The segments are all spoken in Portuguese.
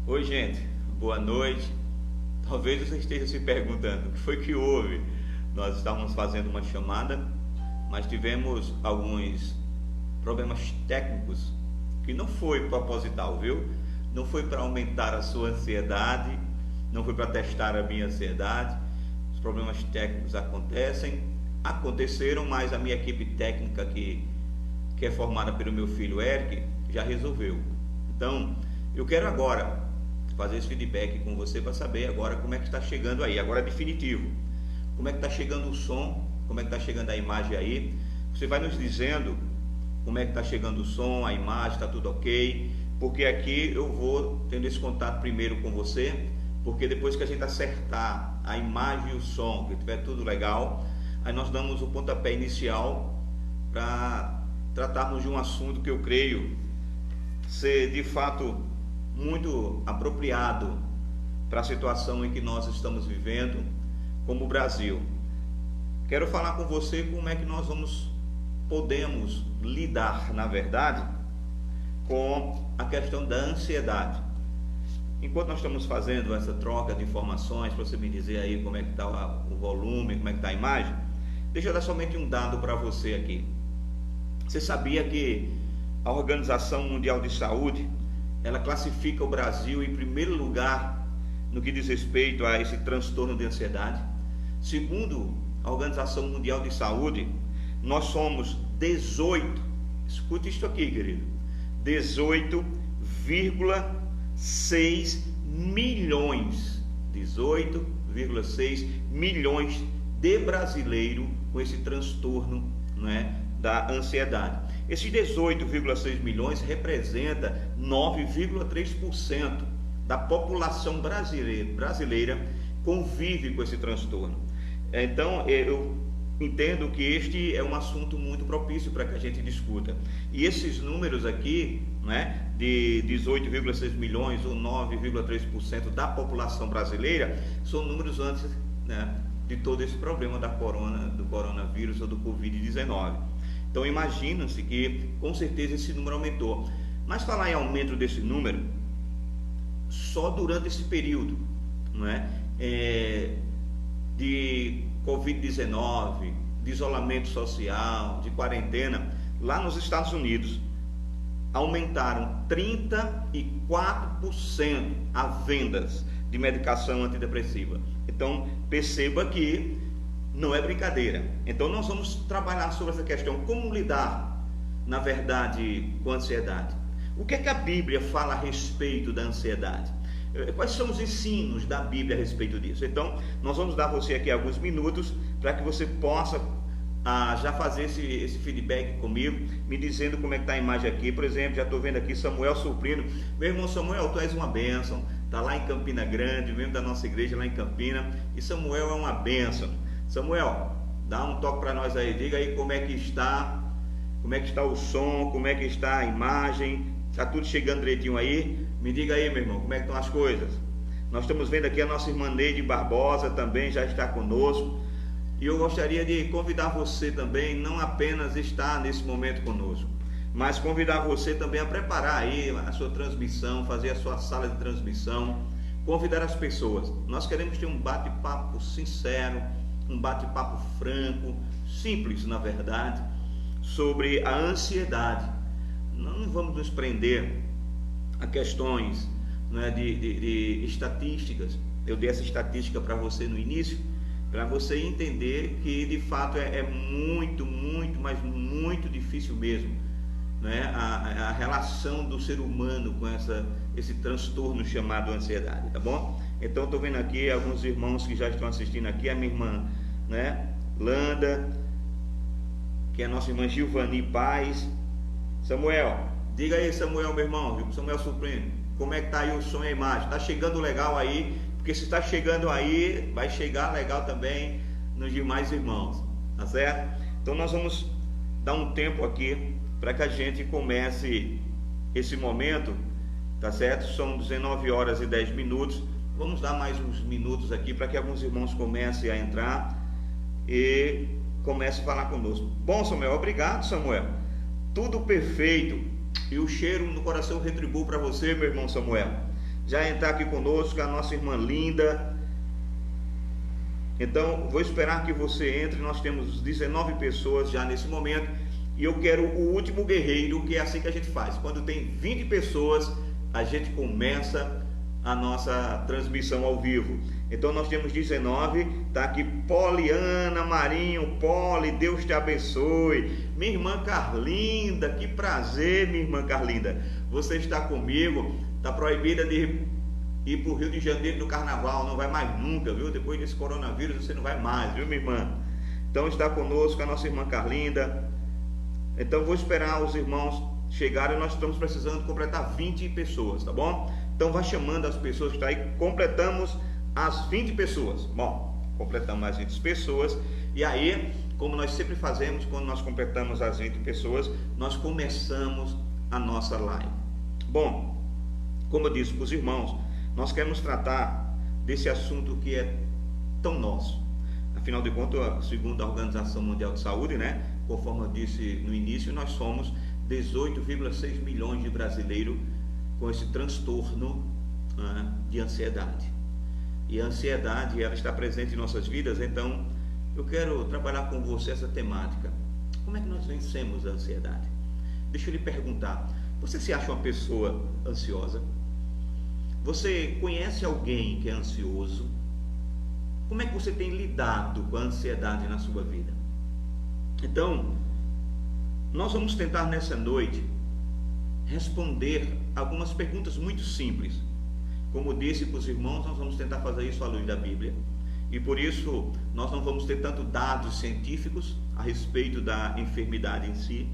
Oi, gente, boa noite. Talvez você esteja se perguntando o que foi que houve. Nós estávamos fazendo uma chamada, mas tivemos alguns problemas técnicos que não foi proposital, viu? Não foi para aumentar a sua ansiedade, não foi para testar a minha ansiedade. Os problemas técnicos aconteceram, mas a minha equipe técnica que é formada pelo meu filho Eric já resolveu. Então, eu quero agora fazer esse feedback com você para saber agora como é que está chegando aí, agora é definitivo. Como é que está chegando o som, como é que está chegando a imagem aí. Você vai nos dizendo como é que está chegando o som, a imagem, está tudo ok, porque aqui eu vou tendo esse contato primeiro com você, porque depois que a gente acertar a imagem e o som, que tiver tudo legal, aí nós damos o pontapé inicial para tratarmos de um assunto que eu creio ser de fato muito apropriado para a situação em que nós estamos vivendo como Brasil. Quero falar com você como é que nós podemos lidar, na verdade, com a questão da ansiedade. Enquanto nós estamos fazendo essa troca de informações, para você me dizer aí como é que está o volume, como é que está a imagem, deixa eu dar somente um dado para você aqui. Você sabia que a Organização Mundial de Saúde, ela classifica o Brasil em primeiro lugar no que diz respeito a esse transtorno de ansiedade? Segundo a Organização Mundial de Saúde, nós somos 18, escute isso aqui, querido, 18,6 milhões, 18,6 milhões de brasileiros com esse transtorno, não é, da ansiedade. Esses 18,6 milhões representa 9,3% da população brasileira convive com esse transtorno. Então, eu entendo que este é um assunto muito propício para que a gente discuta. E esses números aqui, né, de 18,6 milhões ou 9,3% da população brasileira, são números antes, né, de todo esse problema do coronavírus ou do Covid-19. Então imagina-se que com certeza esse número aumentou. Mas falar em aumento desse número, só durante esse período, não é? De Covid-19, de isolamento social, de quarentena, lá nos Estados Unidos, aumentaram 34% as vendas de medicação antidepressiva. Então perceba que não é brincadeira. Então nós vamos trabalhar sobre essa questão, como lidar, na verdade, com a ansiedade. O que é que a Bíblia fala a respeito da ansiedade? Quais são os ensinos da Bíblia a respeito disso? Então nós vamos dar a você aqui alguns minutos para que você possa já fazer esse feedback comigo, me dizendo como é que está a imagem aqui. Por exemplo, já estou vendo aqui Samuel Suprindo. Meu irmão Samuel, tu és uma bênção. Está lá em Campina Grande, membro da nossa igreja lá em Campina. E Samuel é uma bênção. Samuel, dá um toque para nós aí, diga aí como é que está o som, como é que está a imagem, está tudo chegando direitinho aí? Me diga aí, meu irmão, como é que estão as coisas? Nós estamos vendo aqui a nossa irmã Neide Barbosa também já está conosco, e eu gostaria de convidar você também, não apenas estar nesse momento conosco, mas convidar você também a preparar aí a sua transmissão, fazer a sua sala de transmissão, convidar as pessoas. Nós queremos ter um bate-papo sincero, um bate-papo franco, simples na verdade, sobre a ansiedade. Não vamos nos prender a questões, né, de estatísticas. Eu dei essa estatística para você no início, para você entender que de fato é muito, mas muito difícil mesmo, né, a relação do ser humano com esse transtorno chamado ansiedade, tá bom? Então estou vendo aqui alguns irmãos que já estão assistindo aqui, a minha irmã, né, Landa, que é a nossa irmã Gilvani Paz. Samuel, diga aí, Samuel, meu irmão, Samuel Supremo, como é que está aí o som e a imagem? Está chegando legal aí? Porque se está chegando aí, vai chegar legal também nos demais irmãos, tá certo? Então nós vamos dar um tempo aqui para que a gente comece esse momento, tá certo? São 19 horas e 10 minutos. Vamos dar mais uns minutos aqui para que alguns irmãos comecem a entrar e comecem a falar conosco. Bom, Samuel, obrigado, Samuel. Tudo perfeito. E o cheiro no coração retribuo para você, meu irmão Samuel. Já entrar aqui conosco a nossa irmã Linda. Então, vou esperar que você entre. Nós temos 19 pessoas já nesse momento. E eu quero o último guerreiro, que é assim que a gente faz. Quando tem 20 pessoas, a gente começa a nossa transmissão ao vivo. Então nós temos 19, tá aqui Poliana Marinho, Poli, Deus te abençoe. Minha irmã Carlinda, que prazer, minha irmã Carlinda. Você está comigo, está proibida de ir para o Rio de Janeiro no carnaval, não vai mais nunca, viu? Depois desse coronavírus você não vai mais, viu, minha irmã? Então está conosco a nossa irmã Carlinda. Então vou esperar os irmãos chegarem. Nós estamos precisando completar 20 pessoas, tá bom? Então vai chamando as pessoas que estão aí. Completamos as 20 pessoas. Bom, completamos as 20 pessoas. E aí, como nós sempre fazemos, quando nós completamos as 20 pessoas, nós começamos a nossa live. Bom, como eu disse para os irmãos, nós queremos tratar desse assunto que é tão nosso. Afinal de contas, segundo a Organização Mundial de Saúde, né, conforme eu disse no início, nós somos 18,6 milhões de brasileiros com esse transtorno de ansiedade. E a ansiedade, ela está presente em nossas vidas. Então eu quero trabalhar com você essa temática. Como é que nós vencemos a ansiedade? Deixa eu lhe perguntar, você se acha uma pessoa ansiosa? Você conhece alguém que é ansioso? Como é que você tem lidado com a ansiedade na sua vida? Então, nós vamos tentar nessa noite responder algumas perguntas muito simples. Como disse para os irmãos, nós vamos tentar fazer isso à luz da Bíblia. E por isso, nós não vamos ter tanto dados científicos a respeito da enfermidade em si,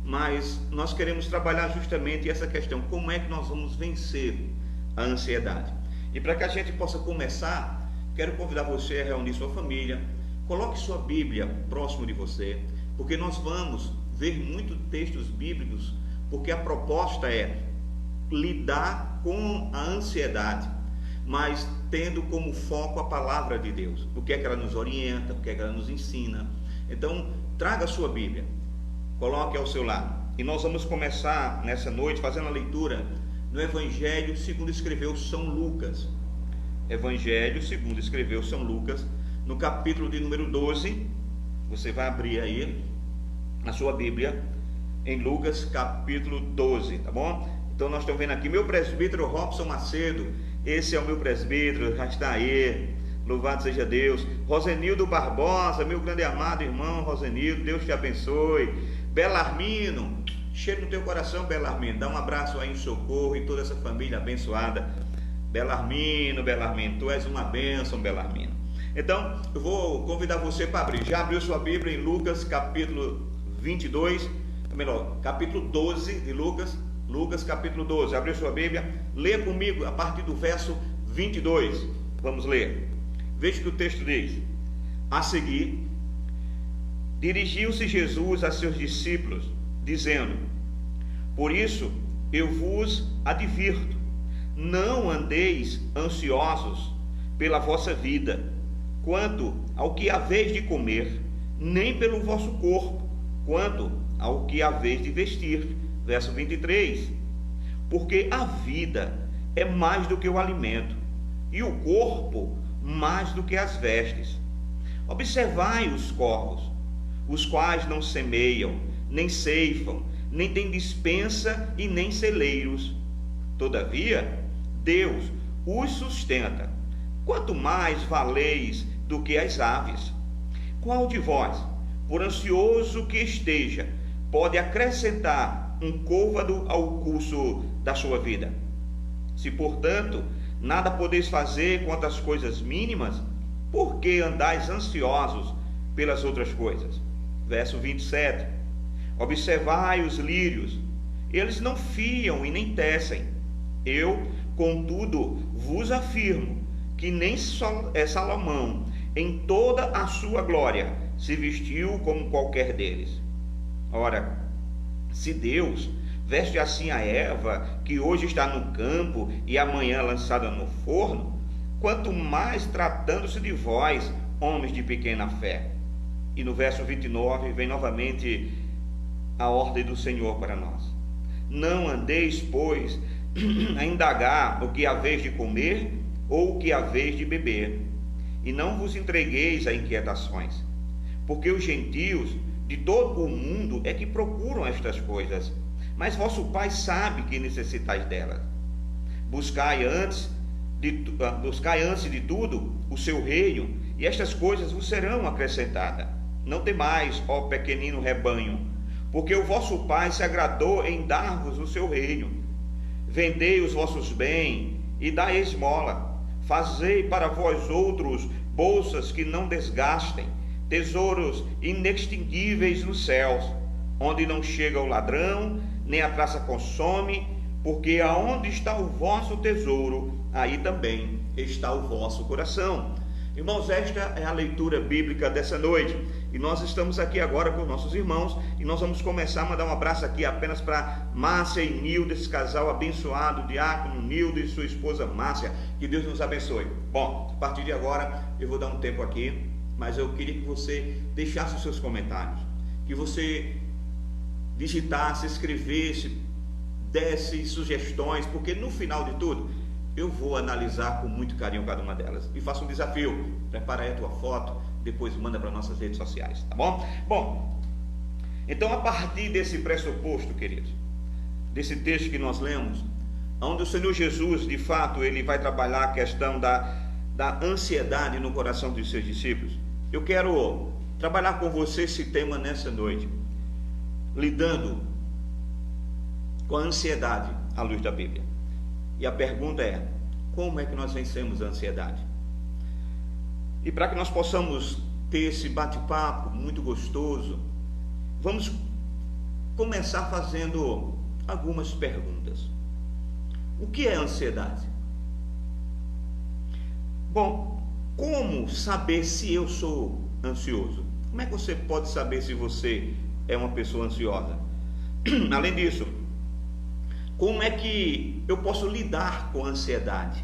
mas nós queremos trabalhar justamente essa questão: como é que nós vamos vencer a ansiedade? E para que a gente possa começar, quero convidar você a reunir sua família. Coloque sua Bíblia próximo de você, porque nós vamos ver muitos textos bíblicos, porque a proposta é lidar com a ansiedade, mas tendo como foco a palavra de Deus, o que é que ela nos orienta, o que é que ela nos ensina. Então, traga a sua Bíblia, coloque ao seu lado, e nós vamos começar nessa noite fazendo a leitura no Evangelho segundo escreveu São Lucas. Evangelho segundo escreveu São Lucas, no capítulo de número 12. Você vai abrir aí a sua Bíblia em Lucas capítulo 12, tá bom? Então nós estamos vendo aqui, meu presbítero Robson Macedo, esse é o meu presbítero, já está aí, louvado seja Deus. Rosenildo Barbosa, meu grande amado irmão Rosenildo, Deus te abençoe. Belarmino, cheiro no teu coração, Belarmino, dá um abraço aí em Socorro e toda essa família abençoada. Belarmino, tu és uma bênção, Belarmino. Então, eu vou convidar você para abrir. Já abriu sua Bíblia em Lucas capítulo 22, melhor, capítulo 12 de Lucas. Lucas capítulo 12, abriu sua Bíblia, lê comigo a partir do verso 22, vamos ler. Veja o que o texto diz. A seguir, dirigiu-se Jesus a seus discípulos, dizendo: por isso eu vos advirto, não andeis ansiosos pela vossa vida, quanto ao que haveis de comer, nem pelo vosso corpo, quanto ao que haveis de vestir. Verso 23, porque a vida é mais do que o alimento, e o corpo mais do que as vestes. Observai os corvos, os quais não semeiam, nem ceifam, nem têm despensa e nem celeiros. Todavia, Deus os sustenta. Quanto mais valeis do que as aves? Qual de vós, por ansioso que esteja, pode acrescentar um côvado ao curso da sua vida? Se, portanto, nada podeis fazer quanto às coisas mínimas, por que andais ansiosos pelas outras coisas? Verso 27, observai os lírios, eles não fiam e nem tecem. Eu, contudo, vos afirmo que nem Salomão, em toda a sua glória, se vestiu como qualquer deles. Ora, se Deus veste assim a erva, que hoje está no campo e amanhã lançada no forno, quanto mais tratando-se de vós, homens de pequena fé. E no verso 29 vem novamente a ordem do Senhor para nós: não andeis, pois, a indagar o que haveis de comer ou o que haveis de beber, e não vos entregueis a inquietações, porque os gentios de todo o mundo é que procuram estas coisas, mas vosso Pai sabe que necessitais delas. Buscai antes de tudo o seu reino, e estas coisas vos serão acrescentadas. Não temais, ó pequenino rebanho, porque o vosso Pai se agradou em dar-vos o seu reino. Vendei os vossos bens e dai esmola. Fazei para vós outros bolsas que não desgastem, tesouros inextinguíveis nos céus, onde não chega o ladrão, nem a traça consome, porque aonde está o vosso tesouro, aí também está o vosso coração. Irmãos, esta é a leitura bíblica dessa noite, e nós estamos aqui agora com nossos irmãos, e nós vamos começar a mandar um abraço aqui apenas para Márcia e Nilda, esse casal abençoado, diácono Nilda e sua esposa Márcia, que Deus nos abençoe. Bom, a partir de agora eu vou dar um tempo aqui, mas eu queria que você deixasse os seus comentários, que você digitasse, escrevesse, desse sugestões, porque no final de tudo eu vou analisar com muito carinho cada uma delas. E faço um desafio: prepara aí a tua foto, depois manda para nossas redes sociais, tá bom? Bom, então a partir desse pressuposto, queridos, desse texto que nós lemos, onde o Senhor Jesus, de fato, ele vai trabalhar a questão da ansiedade no coração dos seus discípulos, eu quero trabalhar com você esse tema nessa noite, lidando com a ansiedade à luz da Bíblia. E a pergunta é: como é que nós vencemos a ansiedade? E para que nós possamos ter esse bate-papo muito gostoso, vamos começar fazendo algumas perguntas. O que é ansiedade? Bom, como saber se eu sou ansioso? Como é que você pode saber se você é uma pessoa ansiosa? Além disso, como é que eu posso lidar com a ansiedade?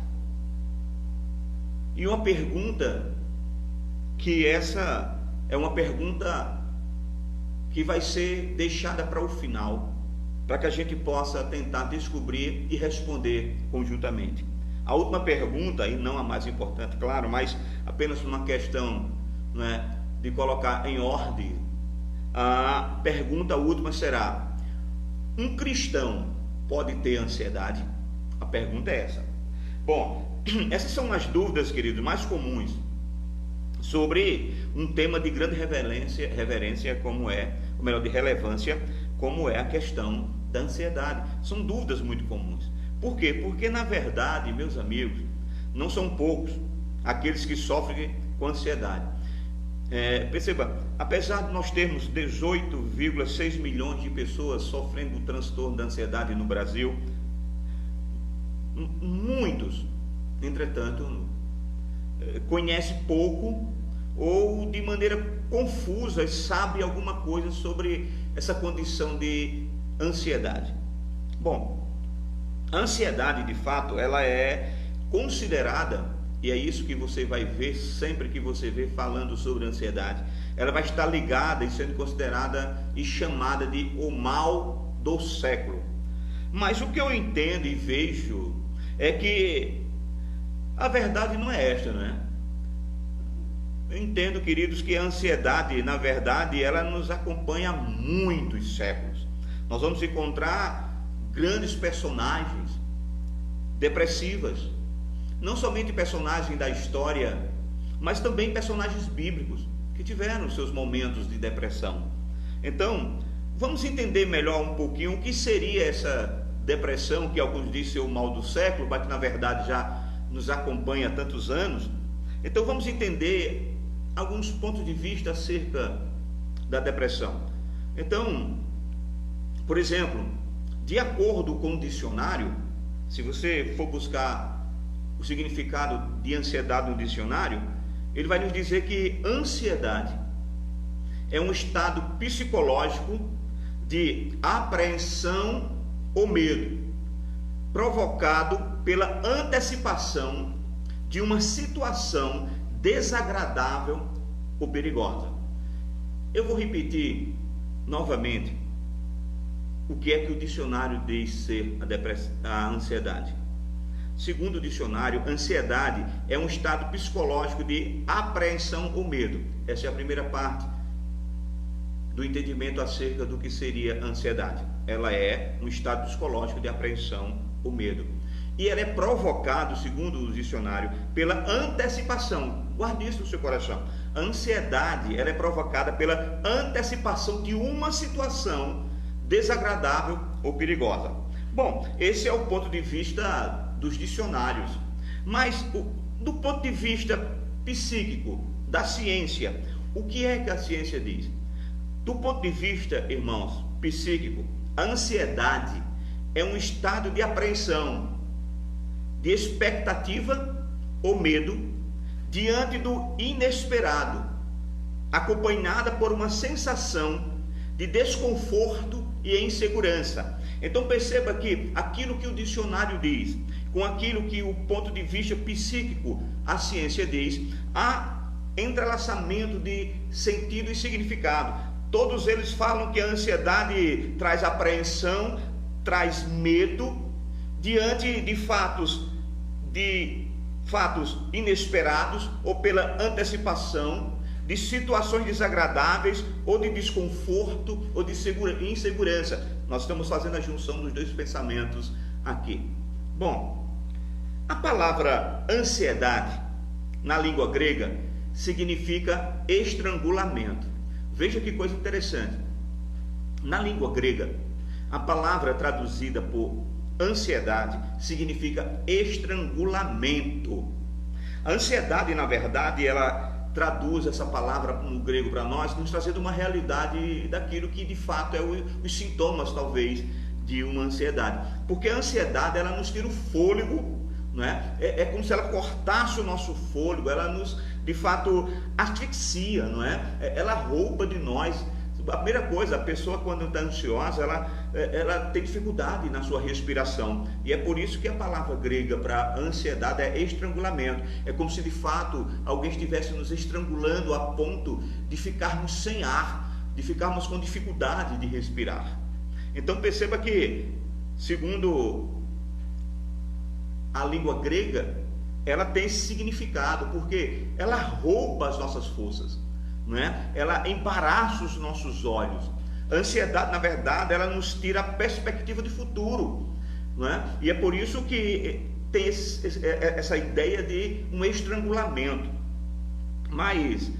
E uma pergunta que essa é uma pergunta que vai ser deixada para o final, para que a gente possa tentar descobrir e responder conjuntamente. A última pergunta, e não a mais importante, claro, mas apenas uma questão, não é, de colocar em ordem, a pergunta última será: um cristão pode ter ansiedade? A pergunta é essa. Bom, essas são as dúvidas, queridos, mais comuns sobre um tema de grande reverência como é, ou melhor, de relevância, como é a questão da ansiedade. São dúvidas muito comuns. Por quê? Porque, na verdade, meus amigos, não são poucos aqueles que sofrem com ansiedade. Perceba, apesar de nós termos 18,6 milhões de pessoas sofrendo do transtorno da ansiedade no Brasil, muitos, entretanto, conhecem pouco ou de maneira confusa sabem alguma coisa sobre essa condição de ansiedade. Bom, a ansiedade, de fato, ela é considerada, e é isso que você vai ver sempre que você vê falando sobre ansiedade, ela vai estar ligada e sendo considerada e chamada de o mal do século. Mas o que eu entendo e vejo é que a verdade não é esta, não é? Eu entendo, queridos, que a ansiedade, na verdade, ela nos acompanha há muitos séculos. Nós vamos encontrar grandes personagens depressivas, não somente personagens da história, mas também personagens bíblicos que tiveram seus momentos de depressão. Então, vamos entender melhor um pouquinho o que seria essa depressão, que alguns dizem ser o mal do século, mas que na verdade já nos acompanha há tantos anos. Então vamos entender alguns pontos de vista acerca da depressão. Então, por exemplo, de acordo com o dicionário, se você for buscar o significado de ansiedade no dicionário, ele vai nos dizer que ansiedade é um estado psicológico de apreensão ou medo, provocado pela antecipação de uma situação desagradável ou perigosa. Eu vou repetir novamente o que é que o dicionário diz ser a ansiedade? Segundo o dicionário, ansiedade é um estado psicológico de apreensão ou medo. Essa é a primeira parte do entendimento acerca do que seria ansiedade. Ela é um estado psicológico de apreensão ou medo. E ela é provocado, segundo o dicionário, pela antecipação. Guarde isso no seu coração. A ansiedade, ela é provocada pela antecipação de uma situação desagradável ou perigosa. Bom, esse é o ponto de vista dos dicionários. Mas, do ponto de vista psíquico, da ciência, o que é que a ciência diz? Do ponto de vista, irmãos, psíquico, a ansiedade é um estado de apreensão, de expectativa ou medo diante do inesperado, acompanhada por uma sensação de desconforto e insegurança. Então perceba que aquilo que o dicionário diz, com aquilo que o ponto de vista psíquico, a ciência diz, há entrelaçamento de sentido e significado. Todos eles falam que a ansiedade traz apreensão, traz medo diante de fatos inesperados ou pela antecipação de situações desagradáveis ou de desconforto ou de insegurança. Nós estamos fazendo a junção dos dois pensamentos aqui. Bom, a palavra ansiedade na língua grega significa estrangulamento. Veja que coisa interessante. Na língua grega, a palavra traduzida por ansiedade significa estrangulamento. A ansiedade, na verdade, ela traduz essa palavra no grego para nós, nos trazendo uma realidade daquilo que de fato é os sintomas, talvez, de uma ansiedade. Porque a ansiedade, ela nos tira o fôlego, não é? É como se ela cortasse o nosso fôlego, ela nos, de fato, asfixia, não é? Ela rouba de nós. A primeira coisa, a pessoa quando está ansiosa, ela tem dificuldade na sua respiração. E é por isso que a palavra grega para ansiedade é estrangulamento. É como se de fato alguém estivesse nos estrangulando a ponto de ficarmos sem ar, de ficarmos com dificuldade de respirar. Então perceba que, segundo a língua grega, ela tem esse significado, porque ela rouba as nossas forças. Não é? Ela embaraça os nossos olhos. A ansiedade, na verdade, ela nos tira a perspectiva de futuro, não é? E é por isso que tem essa ideia de um estrangulamento. Mas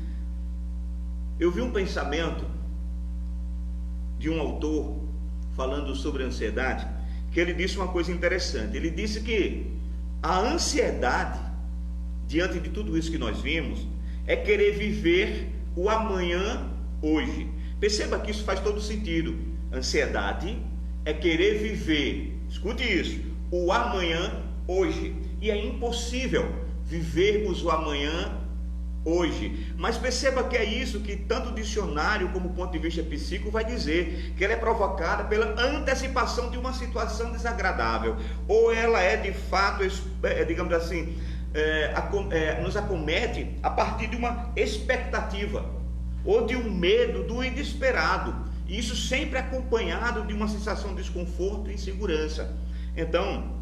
eu vi um pensamento de um autor falando sobre a ansiedade, que ele disse uma coisa interessante. Ele disse que a ansiedade, diante de tudo isso que nós vimos, é querer viver o amanhã hoje. Perceba que isso faz todo sentido. Ansiedade é querer viver, escute isso, o amanhã hoje. E é impossível vivermos o amanhã hoje. Mas perceba que é isso que tanto o dicionário como o ponto de vista psíquico vai dizer, que ela é provocada pela antecipação de uma situação desagradável, ou ela é de fato, digamos assim, nos acomete a partir de uma expectativa ou de um medo do inesperado, e isso sempre acompanhado de uma sensação de desconforto e insegurança. Então,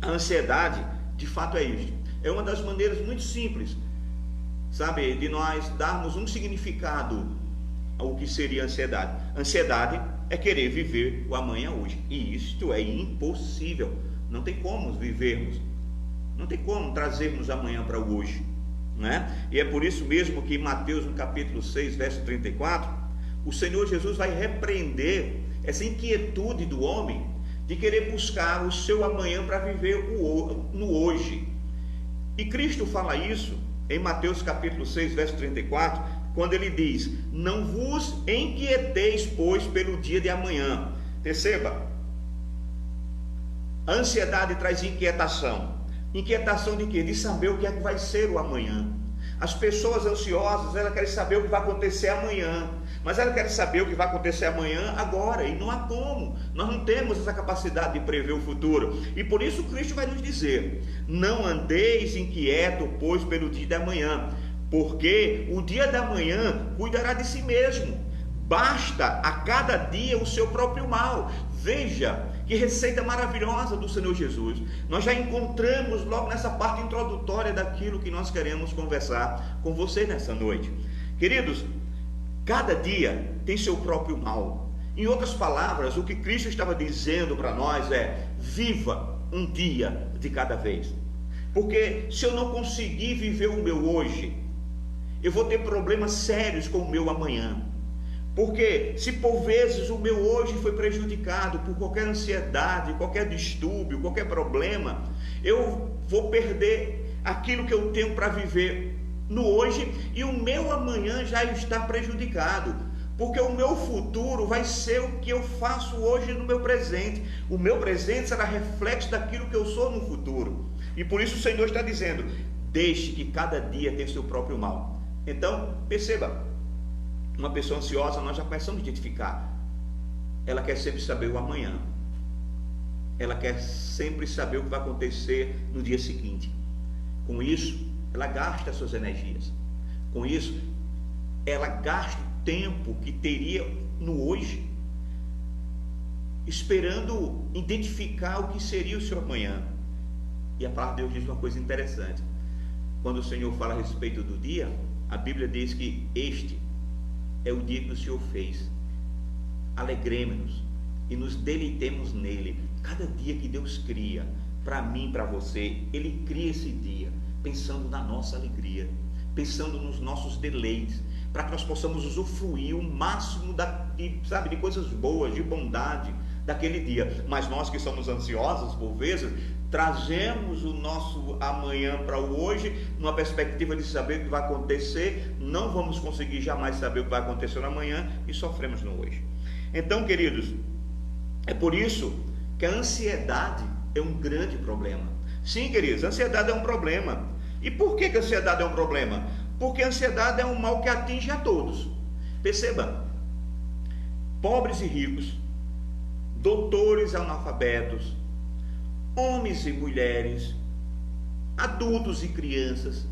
a ansiedade de fato é isso. É uma das maneiras muito simples, sabe, de nós darmos um significado ao que seria ansiedade. Ansiedade é querer viver o amanhã hoje, e isto é impossível. Não tem como vivermos, não tem como trazermos amanhã para o hoje, né? E é por isso mesmo que em Mateus, no capítulo 6, verso 34, o Senhor Jesus vai repreender essa inquietude do homem de querer buscar o seu amanhã para viver no hoje. E Cristo fala isso em Mateus capítulo 6, verso 34, quando ele diz: não vos inquieteis, pois, pelo dia de amanhã. Perceba, a ansiedade traz inquietação. Inquietação de quê? De saber o que é que vai ser o amanhã. As pessoas ansiosas, elas querem saber o que vai acontecer amanhã, mas elas querem saber o que vai acontecer amanhã agora, e não há como. Nós não temos essa capacidade de prever o futuro, e por isso Cristo vai nos dizer: não andeis inquieto, pois, pelo dia da manhã, porque o dia da manhã cuidará de si mesmo. basta a cada dia o seu próprio mal. Veja que receita maravilhosa do Senhor Jesus. Nós já encontramos logo nessa parte introdutória daquilo que nós queremos conversar com você nessa noite. Queridos, cada dia tem seu próprio mal. Em outras palavras, o que Cristo estava dizendo para nós é: viva um dia de cada vez. Porque se eu não conseguir viver o meu hoje, eu vou ter problemas sérios com o meu amanhã. Porque se por vezes o meu hoje foi prejudicado por qualquer ansiedade, qualquer distúrbio, qualquer problema, eu vou perder aquilo que eu tenho para viver no hoje, e o meu amanhã já está prejudicado, porque o meu futuro vai ser o que eu faço hoje no meu presente. O meu presente será reflexo daquilo que eu sou no futuro, e por isso o Senhor está dizendo: deixe que cada dia tenha seu próprio mal. Então perceba, uma pessoa ansiosa, nós já começamos a identificar, ela quer sempre saber o amanhã, ela quer sempre saber o que vai acontecer no dia seguinte. Com isso, ela gasta suas energias. Com isso, ela gasta o tempo que teria no hoje, esperando identificar o que seria o seu amanhã. E a palavra de Deus diz uma coisa interessante. Quando o Senhor fala a respeito do dia, a Bíblia diz que este é o dia que o Senhor fez. Alegremos-nos e nos deleitemos nele. Cada dia que Deus cria, para mim, para você, Ele cria esse dia pensando na nossa alegria, pensando nos nossos deleites, para que nós possamos usufruir o máximo de coisas boas, de bondade daquele dia. Mas nós que somos ansiosos, por vezes, trazemos o nosso amanhã para o hoje, numa perspectiva de saber o que vai acontecer, não vamos conseguir jamais saber o que vai acontecer no amanhã e sofremos no hoje. Então, queridos, é por isso que a ansiedade é um grande problema. Sim, queridos, a ansiedade é um problema. E por que a ansiedade é um problema? Porque a ansiedade é um mal que atinge a todos. Perceba, pobres e ricos, doutores e analfabetos, homens e mulheres, adultos e crianças,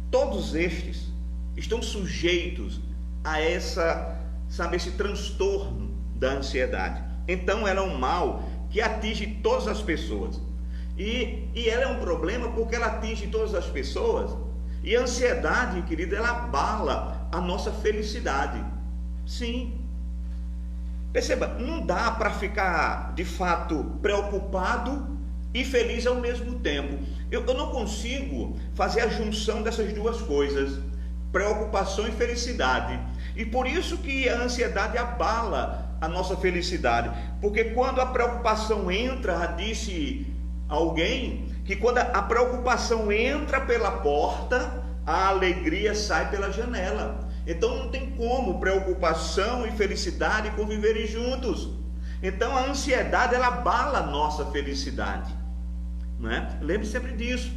todos estes estão sujeitos a esse transtorno da ansiedade. Então ela é um mal que atinge todas as pessoas, e ela é um problema porque ela atinge todas as pessoas. E a ansiedade, querido, ela abala a nossa felicidade. Sim. Perceba, não dá para ficar de fato preocupado e feliz ao mesmo tempo. Eu não consigo fazer a junção dessas duas coisas, preocupação e felicidade. E por isso que a ansiedade abala a nossa felicidade. Porque quando a preocupação entra, disse alguém, que quando a preocupação entra pela porta, a alegria sai pela janela. Então não tem como preocupação e felicidade conviverem juntos. Então a ansiedade, ela abala a nossa felicidade, não é? Lembre sempre disso.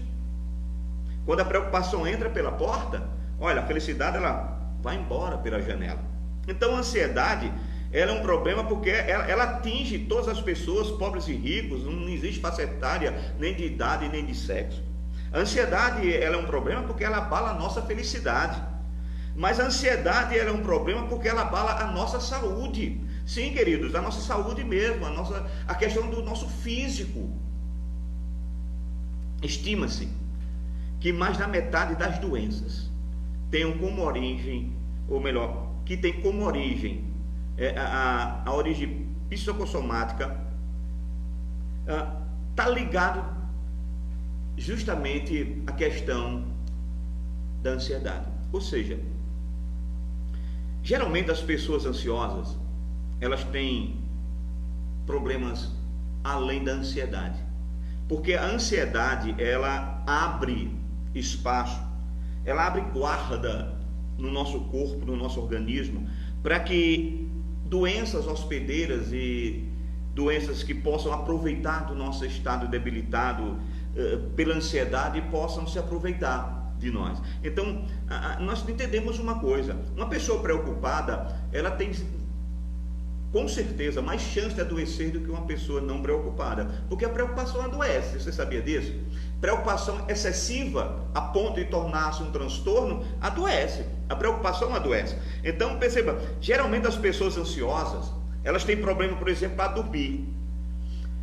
Quando a preocupação entra pela porta, olha, a felicidade ela vai embora pela janela. Então a ansiedade, ela é um problema porque ela atinge todas as pessoas, pobres e ricos, não existe faixa etária, nem de idade, nem de sexo. A ansiedade, ela é um problema porque ela abala a nossa felicidade. Mas a ansiedade, ela é um problema porque ela abala a nossa saúde. Sim, queridos, a nossa saúde mesmo, a questão do nosso físico. Estima-se que mais da metade das doenças tenham como origem, ou melhor, que tem como origem a origem psicossomática, está ligado justamente à questão da ansiedade. Ou seja, geralmente as pessoas ansiosas, elas têm problemas além da ansiedade, porque a ansiedade, ela abre espaço, ela abre guarda no nosso corpo, no nosso organismo, para que doenças hospedeiras e doenças que possam aproveitar do nosso estado debilitado pela ansiedade possam se aproveitar de nós. Então, nós entendemos uma coisa: uma pessoa preocupada, ela tem com certeza, mais chance de adoecer do que uma pessoa não preocupada, porque a preocupação adoece. Você sabia disso? Preocupação excessiva a ponto de tornar-se um transtorno adoece. A preocupação adoece. Então perceba, geralmente as pessoas ansiosas, elas têm problema, por exemplo, para dormir.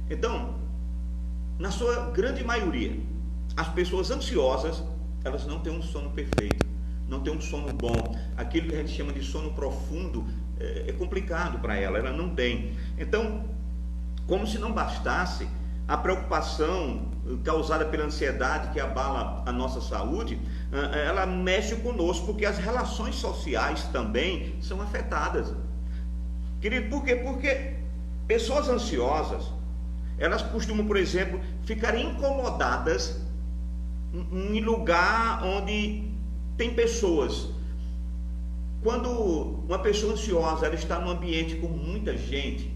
Então, na sua grande maioria, as pessoas ansiosas, elas não têm um sono perfeito, não têm um sono bom. Aquilo que a gente chama de sono profundo é complicado para ela não tem. Então, como se não bastasse a preocupação causada pela ansiedade que abala a nossa saúde, ela mexe conosco, porque as relações sociais também são afetadas. Querido, por quê? Porque pessoas ansiosas, elas costumam, por exemplo, ficar incomodadas em lugar onde tem pessoas. Quando uma pessoa ansiosa, ela está num ambiente com muita gente,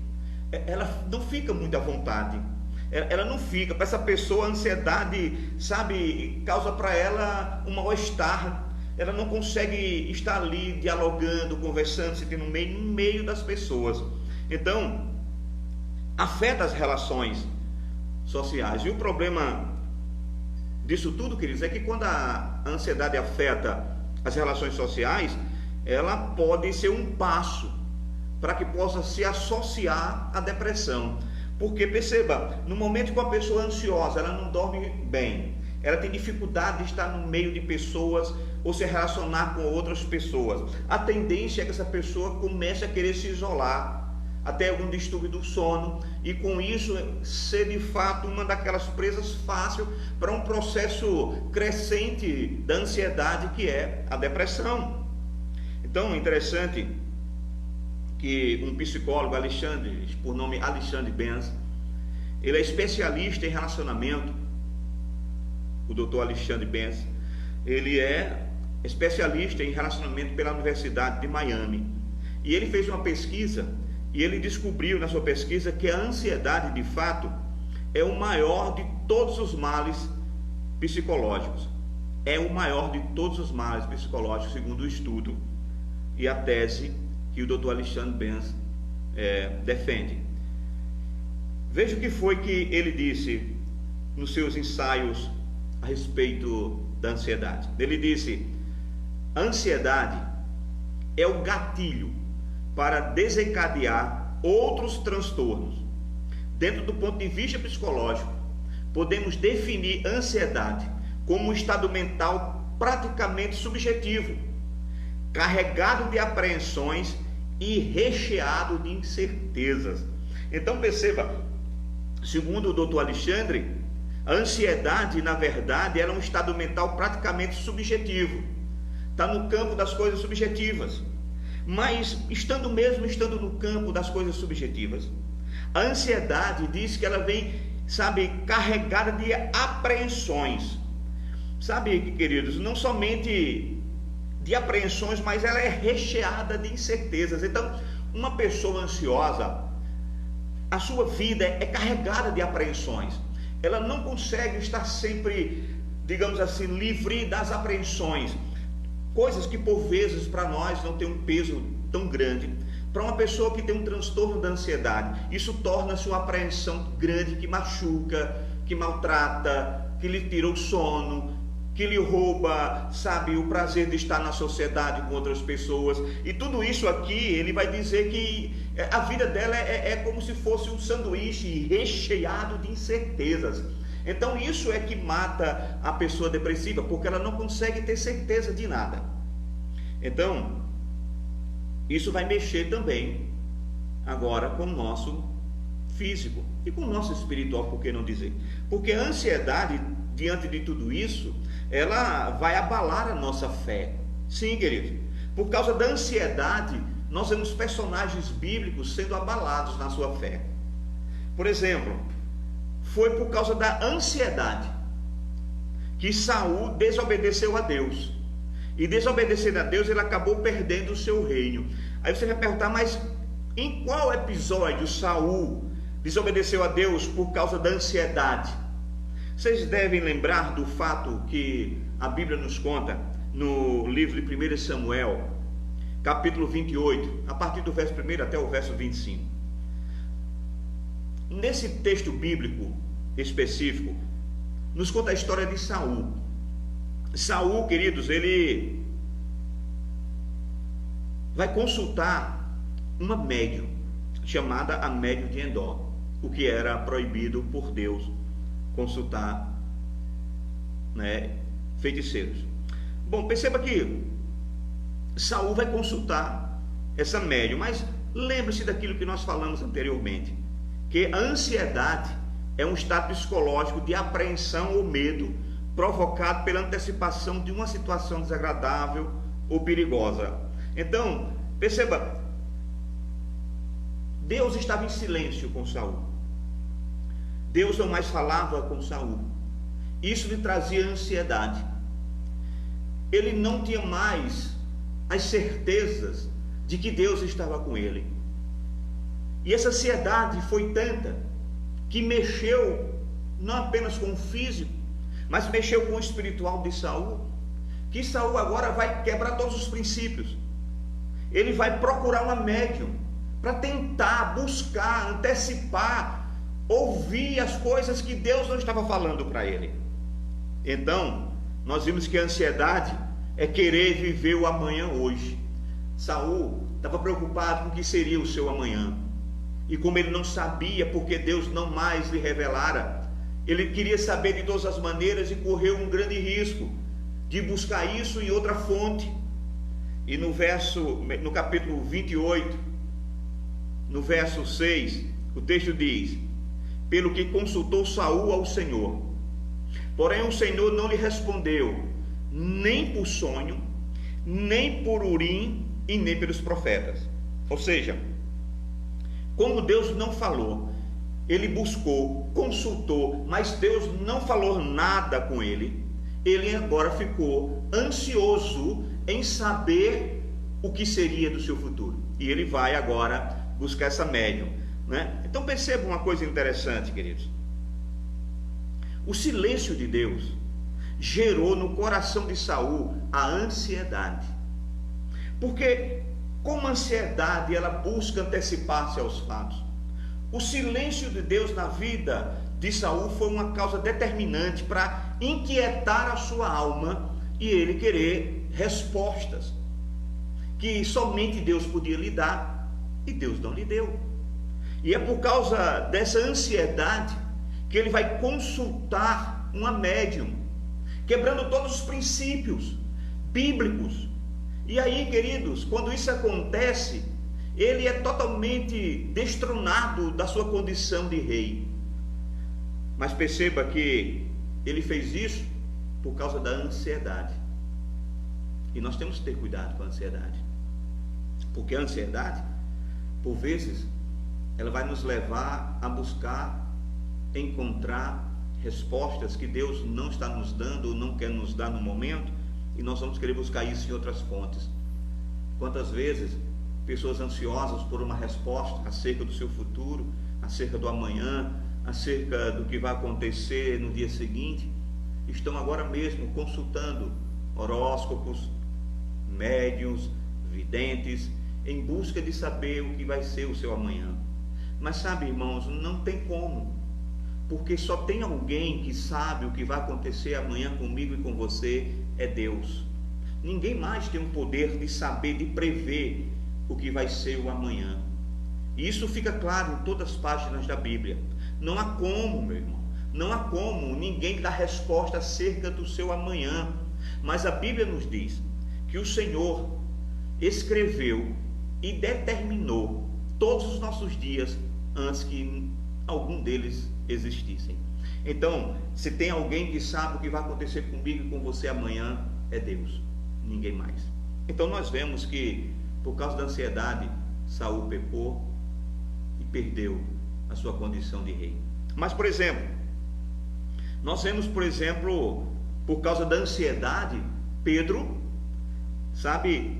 ela não fica muito à vontade. Ela não fica. Para essa pessoa, a ansiedade, sabe, causa para ela um mal-estar. Ela não consegue estar ali dialogando, conversando, se tem no meio das pessoas. Então, afeta as relações sociais. E o problema disso tudo, queridos, é que quando a ansiedade afeta as relações sociais, ela pode ser um passo para que possa se associar à depressão. Porque perceba, no momento que uma pessoa ansiosa, ela não dorme bem, ela tem dificuldade de estar no meio de pessoas ou se relacionar com outras pessoas, a tendência é que essa pessoa comece a querer se isolar, até algum distúrbio do sono, e com isso ser de fato uma daquelas presas fácil para um processo crescente da ansiedade, que é a depressão. Então é interessante que um psicólogo, por nome Alexandre Benz, ele é especialista em relacionamento. O doutor Alexandre Benz, ele é especialista em relacionamento pela Universidade de Miami, e ele fez uma pesquisa e ele descobriu na sua pesquisa que a ansiedade, de fato, é o maior de todos os males psicológicos. É o maior de todos os males psicológicos, segundo o estudo e a tese que o Dr. Alexandre Benz defende. Veja o que foi que ele disse nos seus ensaios a respeito da ansiedade. Ele disse: a ansiedade é o gatilho para desencadear outros transtornos. Dentro do ponto de vista psicológico, podemos definir ansiedade como um estado mental praticamente subjetivo, carregado de apreensões e recheado de incertezas. Então perceba, segundo o Dr. Alexandre, a ansiedade, na verdade, era um estado mental praticamente subjetivo. Está no campo das coisas subjetivas. Mas estando no campo das coisas subjetivas, a ansiedade diz que ela vem, sabe, carregada de apreensões. Sabe, queridos, não somente de apreensões, mas ela é recheada de incertezas. Então, uma pessoa ansiosa, a sua vida é carregada de apreensões. Ela não consegue estar sempre, digamos assim, livre das apreensões. Coisas que por vezes para nós não tem um peso tão grande. Para uma pessoa que tem um transtorno da ansiedade, isso torna-se uma apreensão grande que machuca, que maltrata, que lhe tira o sono, que lhe rouba, sabe, o prazer de estar na sociedade com outras pessoas. E tudo isso aqui, ele vai dizer que a vida dela é como se fosse um sanduíche recheado de incertezas. Então isso é que mata a pessoa depressiva, porque ela não consegue ter certeza de nada. Então, isso vai mexer também agora com o nosso físico e com o nosso espiritual, por que não dizer? Porque a ansiedade, diante de tudo isso, ela vai abalar a nossa fé. Sim, querido. Por causa da ansiedade, nós vemos personagens bíblicos sendo abalados na sua fé. Por exemplo, foi por causa da ansiedade que Saul desobedeceu a Deus. E desobedecendo a Deus, ele acabou perdendo o seu reino. Aí você vai perguntar, mas em qual episódio Saul desobedeceu a Deus por causa da ansiedade? Vocês devem lembrar do fato que a Bíblia nos conta no livro de 1 Samuel, capítulo 28, a partir do verso 1 até o verso 25. Nesse texto bíblico específico, nos conta a história de Saul. Saul, queridos, ele vai consultar uma médium, chamada a médium de Endor, o que era proibido por Deus, consultar, feiticeiros. Bom, perceba que Saul vai consultar essa médium, mas lembre-se daquilo que nós falamos anteriormente, que a ansiedade é um estado psicológico de apreensão ou medo provocado pela antecipação de uma situação desagradável ou perigosa. Então, perceba, Deus estava em silêncio com Saul. Deus não mais falava com Saul. Isso lhe trazia ansiedade. Ele não tinha mais as certezas de que Deus estava com ele. E essa ansiedade foi tanta que mexeu não apenas com o físico, mas mexeu com o espiritual de Saul, que Saul agora vai quebrar todos os princípios. Ele vai procurar uma médium para tentar, buscar, antecipar, ouvir as coisas que Deus não estava falando para ele. Então, nós vimos que a ansiedade é querer viver o amanhã hoje. Saul estava preocupado com o que seria o seu amanhã. E como ele não sabia, porque Deus não mais lhe revelara, ele queria saber de todas as maneiras e correu um grande risco de buscar isso em outra fonte. E no capítulo 28, no verso 6, o texto diz: pelo que consultou Saul ao Senhor, porém o Senhor não lhe respondeu, nem por sonho, nem por Urim e nem pelos profetas. Ou seja, como Deus não falou, ele buscou, consultou, mas Deus não falou nada com ele. Ele agora ficou ansioso em saber o que seria do seu futuro. E ele vai agora buscar essa médium, Então perceba uma coisa interessante, queridos. O silêncio de Deus gerou no coração de Saul a ansiedade. Porque como a ansiedade, ela busca antecipar-se aos fatos. O silêncio de Deus na vida de Saul foi uma causa determinante para inquietar a sua alma e ele querer respostas que somente Deus podia lhe dar e Deus não lhe deu. E é por causa dessa ansiedade que ele vai consultar uma médium, quebrando todos os princípios bíblicos. E aí, queridos, quando isso acontece, ele é totalmente destronado da sua condição de rei. Mas perceba que ele fez isso por causa da ansiedade. E nós temos que ter cuidado com a ansiedade. Porque a ansiedade, por vezes, ela vai nos levar a buscar, encontrar respostas que Deus não está nos dando ou não quer nos dar no momento, e nós vamos querer buscar isso em outras fontes. Quantas vezes pessoas ansiosas por uma resposta acerca do seu futuro, acerca do amanhã, acerca do que vai acontecer no dia seguinte, estão agora mesmo consultando horóscopos, médiuns, videntes, em busca de saber o que vai ser o seu amanhã. Mas sabe, irmãos, não tem como, porque só tem alguém que sabe o que vai acontecer amanhã comigo e com você, é Deus. Ninguém mais tem o poder de saber, de prever o que vai ser o amanhã. E isso fica claro em todas as páginas da Bíblia. Não há como, meu irmão, não há como ninguém dar resposta acerca do seu amanhã. Mas a Bíblia nos diz que o Senhor escreveu e determinou todos os nossos dias antes que algum deles existissem. Então, se tem alguém que sabe o que vai acontecer comigo e com você amanhã, é Deus, ninguém mais. Então nós vemos que por causa da ansiedade, Saul pecou e perdeu a sua condição de rei. Mas, por exemplo, nós vemos, por causa da ansiedade, Pedro,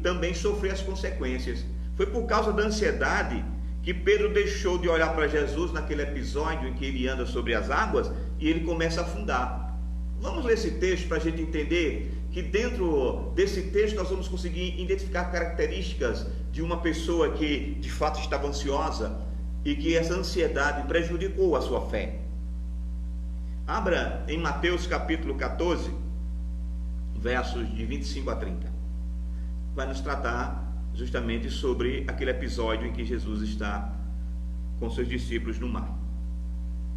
também sofreu as consequências. Foi por causa da ansiedade que Pedro deixou de olhar para Jesus naquele episódio em que ele anda sobre as águas e ele começa a afundar. Vamos ler esse texto para a gente entender que dentro desse texto nós vamos conseguir identificar características de uma pessoa que de fato estava ansiosa e que essa ansiedade prejudicou a sua fé. Abra em Mateus capítulo 14, versos de 25 a 30. Vai nos tratar justamente sobre aquele episódio em que Jesus está com seus discípulos no mar.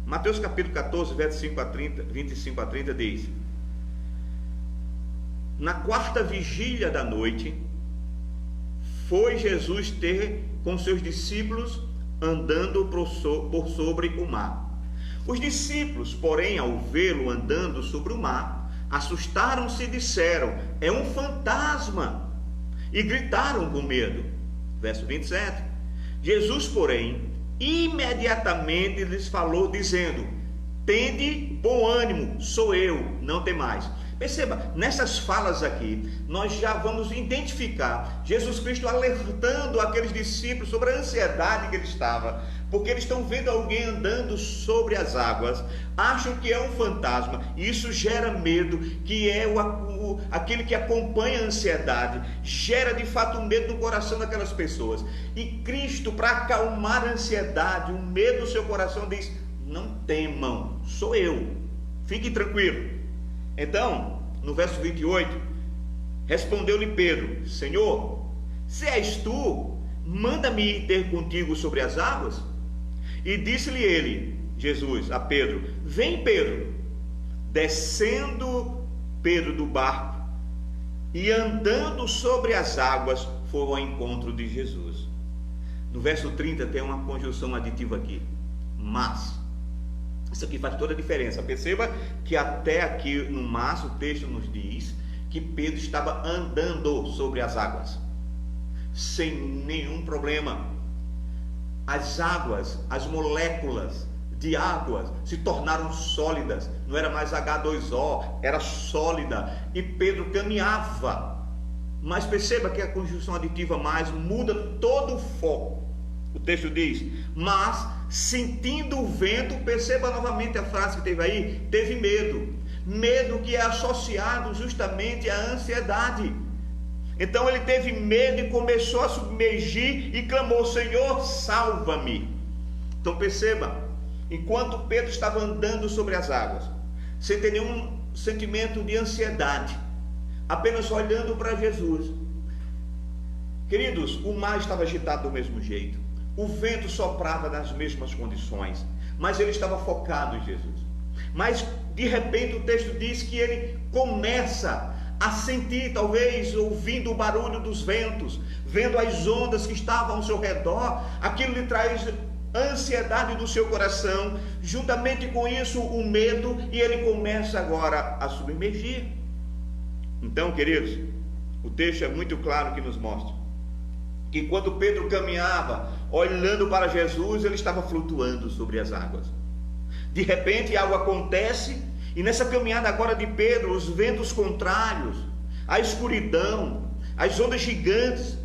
Mateus capítulo 14, versos 25 a 30 diz: na quarta vigília da noite, foi Jesus ter com seus discípulos andando por sobre o mar. Os discípulos, porém, ao vê-lo andando sobre o mar, assustaram-se e disseram: é um fantasma, e gritaram com medo. Verso 27. Jesus, porém, imediatamente lhes falou, dizendo: tende bom ânimo, sou eu, não temais. Perceba, nessas falas aqui, nós já vamos identificar Jesus Cristo alertando aqueles discípulos sobre a ansiedade que ele estava, porque eles estão vendo alguém andando sobre as águas, acham que é um fantasma, e isso gera medo, que é aquele que acompanha a ansiedade, gera de fato um medo no coração daquelas pessoas. E Cristo, para acalmar a ansiedade, o medo do seu coração, diz: não temam, sou eu, fiquem tranquilos. Então, no verso 28, respondeu-lhe Pedro: Senhor, se és tu, manda-me ir ter contigo sobre as águas. E disse-lhe ele, Jesus, a Pedro: vem, Pedro. Descendo Pedro do barco e andando sobre as águas, foi ao encontro de Jesus. No verso 30 tem uma conjunção aditiva aqui: mas. Isso aqui faz toda a diferença. Perceba que até aqui no mas o texto nos diz que Pedro estava andando sobre as águas, sem nenhum problema. As águas, as moléculas de água se tornaram sólidas, não era mais H2O, era sólida, e Pedro caminhava. Mas perceba que a conjunção aditiva mais muda todo o foco. O texto diz: mas sentindo o vento, perceba novamente a frase que teve aí, teve medo. Medo que é associado justamente à ansiedade. Então ele teve medo e começou a submergir e clamou: Senhor, salva-me. Então perceba, enquanto Pedro estava andando sobre as águas, sem ter nenhum sentimento de ansiedade, apenas olhando para Jesus, queridos, o mar estava agitado do mesmo jeito, o vento soprava nas mesmas condições, mas ele estava focado em Jesus. Mas de repente o texto diz que ele começa a sentir, talvez ouvindo o barulho dos ventos, vendo as ondas que estavam ao seu redor, aquilo lhe traz ansiedade do seu coração, juntamente com isso o medo, e ele começa agora a submergir. Então, queridos, o texto é muito claro que nos mostra que quando Pedro caminhava, olhando para Jesus, ele estava flutuando sobre as águas. De repente algo acontece, e nessa caminhada agora de Pedro, os ventos contrários, a escuridão, as ondas gigantes,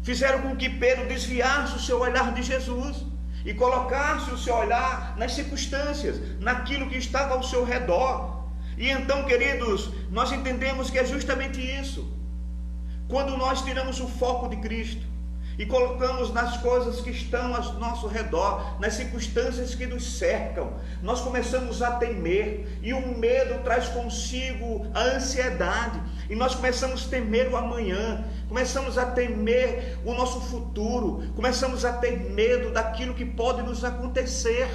fizeram com que Pedro desviasse o seu olhar de Jesus e colocasse o seu olhar nas circunstâncias, naquilo que estava ao seu redor. E então, queridos, nós entendemos que é justamente isso. Quando nós tiramos o foco de Cristo e colocamos nas coisas que estão ao nosso redor, nas circunstâncias que nos cercam, nós começamos a temer, e o medo traz consigo a ansiedade, e nós começamos a temer o amanhã, começamos a temer o nosso futuro, começamos a ter medo daquilo que pode nos acontecer,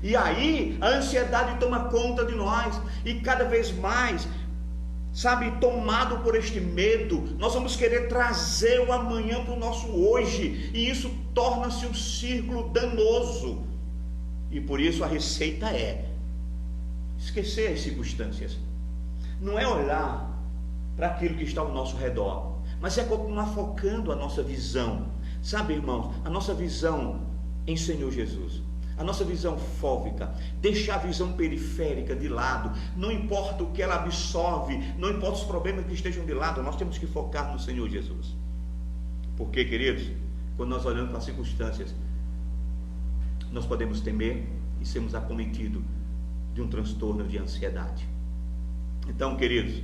e aí a ansiedade toma conta de nós, e cada vez mais, sabe, tomado por este medo, nós vamos querer trazer o amanhã para o nosso hoje, e isso torna-se um círculo danoso. E por isso a receita é esquecer as circunstâncias, não é olhar para aquilo que está ao nosso redor, mas é continuar focando a nossa visão, sabe, irmãos, a nossa visão em Senhor Jesus, a nossa visão fóbica, deixar a visão periférica de lado, não importa o que ela absorve, não importa os problemas que estejam de lado, nós temos que focar no Senhor Jesus. Porque, queridos, quando nós olhamos para as circunstâncias, nós podemos temer e sermos acometidos de um transtorno de ansiedade. Então, queridos,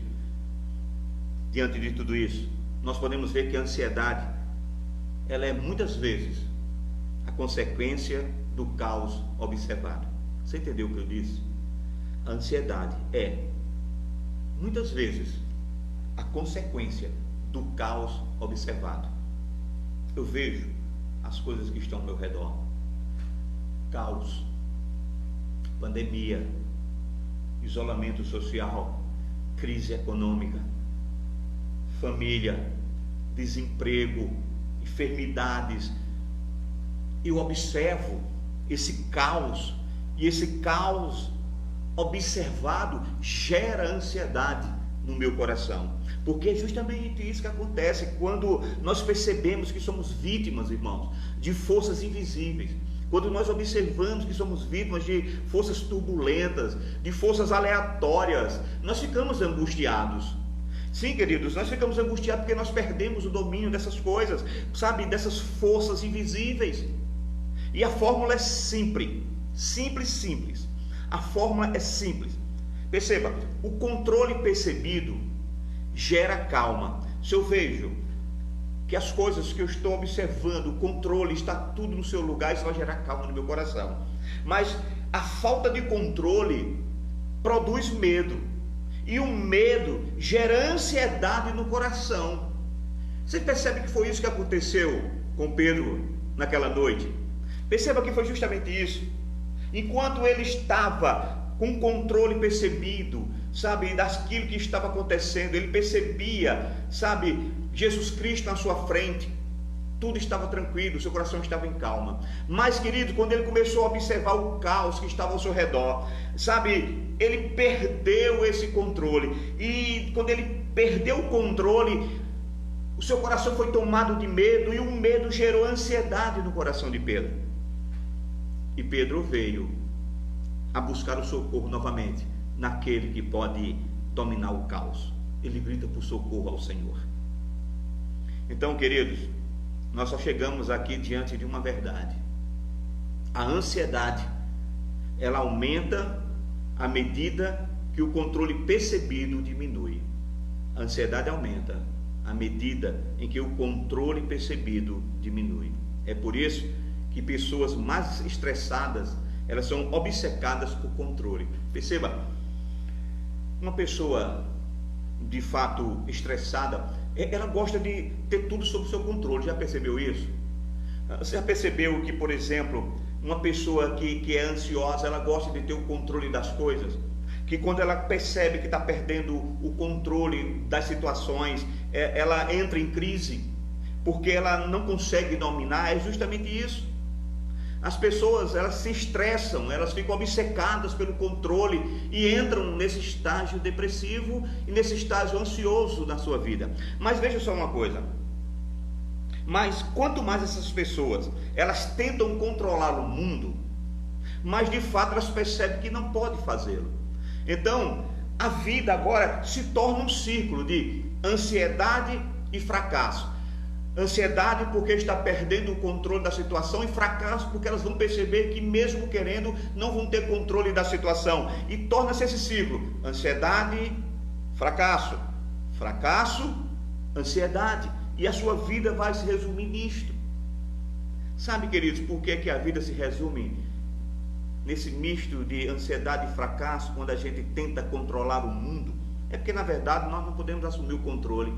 diante de tudo isso, nós podemos ver que a ansiedade, ela é muitas vezes a consequência do caos observado. Você entendeu o que eu disse? A ansiedade é, muitas vezes, a consequência do caos observado. Eu vejo as coisas que estão ao meu redor: caos, pandemia, isolamento social, crise econômica, família, desemprego, enfermidades. Eu observo esse caos, e esse caos observado gera ansiedade no meu coração, porque é justamente isso que acontece quando nós percebemos que somos vítimas, irmãos, de forças invisíveis. Quando nós observamos que somos vítimas de forças turbulentas, de forças aleatórias, nós ficamos angustiados. Sim, queridos, nós ficamos angustiados porque nós perdemos o domínio dessas coisas, sabe, dessas forças invisíveis. E a fórmula é simples. A fórmula é simples. Perceba, o controle percebido gera calma. Se eu vejo que as coisas que eu estou observando, o controle está tudo no seu lugar, isso vai gerar calma no meu coração. Mas a falta de controle produz medo, e o medo gera ansiedade no coração. Você percebe que foi isso que aconteceu com Pedro naquela noite? Perceba que foi justamente isso. Enquanto ele estava com controle percebido, sabe, daquilo que estava acontecendo, ele percebia, sabe, Jesus Cristo na sua frente, tudo estava tranquilo, seu coração estava em calma. Mas, querido, quando ele começou a observar o caos que estava ao seu redor, sabe, ele perdeu esse controle, e quando ele perdeu o controle, o seu coração foi tomado de medo, e o medo gerou ansiedade no coração de Pedro. E Pedro veio a buscar o socorro novamente naquele que pode dominar o caos. Ele grita por socorro ao Senhor. Então, queridos, nós só chegamos aqui diante de uma verdade: a ansiedade, ela aumenta à medida que o controle percebido diminui. A ansiedade aumenta à medida em que o controle percebido diminui. É por isso que pessoas mais estressadas, elas são obcecadas por controle. Perceba, uma pessoa de fato estressada, ela gosta de ter tudo sob seu controle. Já percebeu isso? Você já percebeu que, por exemplo, uma pessoa que é ansiosa, ela gosta de ter o controle das coisas? Que quando ela percebe que está perdendo o controle das situações, ela entra em crise, porque ela não consegue dominar. É justamente isso. As pessoas, elas se estressam, elas ficam obcecadas pelo controle e entram nesse estágio depressivo e nesse estágio ansioso da sua vida. Mas veja só uma coisa: mas quanto mais essas pessoas, elas tentam controlar o mundo, mas de fato elas percebem que não podem fazê-lo. Então, a vida agora se torna um ciclo de ansiedade e fracasso. Ansiedade porque está perdendo o controle da situação, e fracasso porque elas vão perceber que mesmo querendo não vão ter controle da situação, e torna-se esse ciclo: ansiedade, fracasso, fracasso, ansiedade, e a sua vida vai se resumir nisto. Sabe, queridos, por que a vida se resume nesse misto de ansiedade e fracasso quando a gente tenta controlar o mundo? É porque na verdade nós não podemos assumir o controle.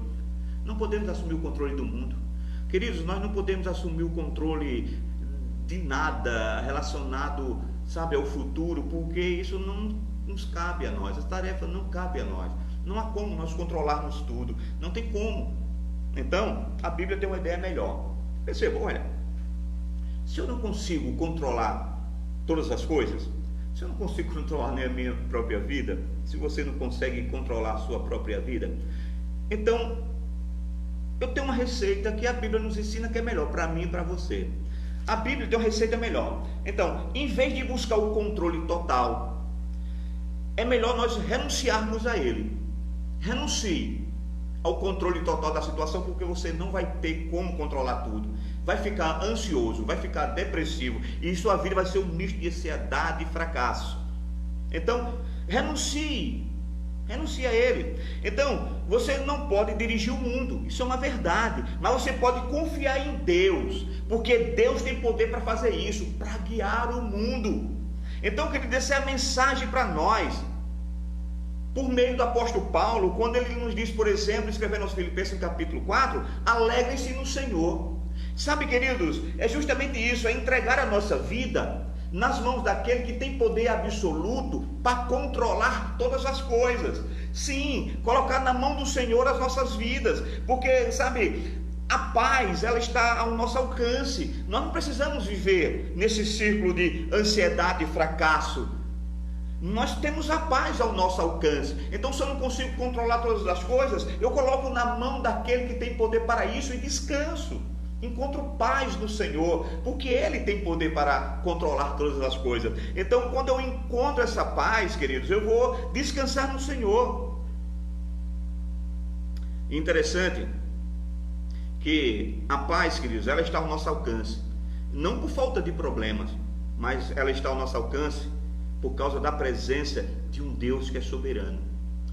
Não podemos assumir o controle do mundo. Queridos, nós não podemos assumir o controle de nada relacionado, sabe, ao futuro, porque isso não nos cabe a nós. Essa tarefa não cabe a nós. Não há como nós controlarmos tudo. Não tem como. Então, a Bíblia tem uma ideia melhor. Perceba, olha, se eu não consigo controlar todas as coisas, se eu não consigo controlar nem a minha própria vida, se você não consegue controlar a sua própria vida, então eu tenho uma receita que a Bíblia nos ensina que é melhor para mim e para você. A Bíblia tem uma receita melhor. Então, em vez de buscar o controle total, é melhor nós renunciarmos a ele. Renuncie ao controle total da situação, porque você não vai ter como controlar tudo. Vai ficar ansioso, vai ficar depressivo, e sua vida vai ser um misto de ansiedade e fracasso. Então, renuncie Renuncie a ele. Então, você não pode dirigir o mundo, isso é uma verdade, mas você pode confiar em Deus, porque Deus tem poder para fazer isso, para guiar o mundo. Então, querido, essa é a mensagem para nós, por meio do apóstolo Paulo, quando ele nos diz, por exemplo, escrevendo aos Filipenses no capítulo 4, alegrem-se no Senhor. Sabe, queridos, é justamente isso, é entregar a nossa vida nas mãos daquele que tem poder absoluto para controlar todas as coisas. Sim, colocar na mão do Senhor as nossas vidas, porque, sabe, a paz, ela está ao nosso alcance. Nós não precisamos viver nesse círculo de ansiedade e fracasso. Nós temos a paz ao nosso alcance. Então, se eu não consigo controlar todas as coisas, eu coloco na mão daquele que tem poder para isso e descanso. Encontro paz no Senhor, porque Ele tem poder para controlar todas as coisas. Então, quando eu encontro essa paz, queridos, eu vou descansar no Senhor. Interessante que a paz, queridos, ela está ao nosso alcance, não por falta de problemas, mas ela está ao nosso alcance por causa da presença de um Deus que é soberano.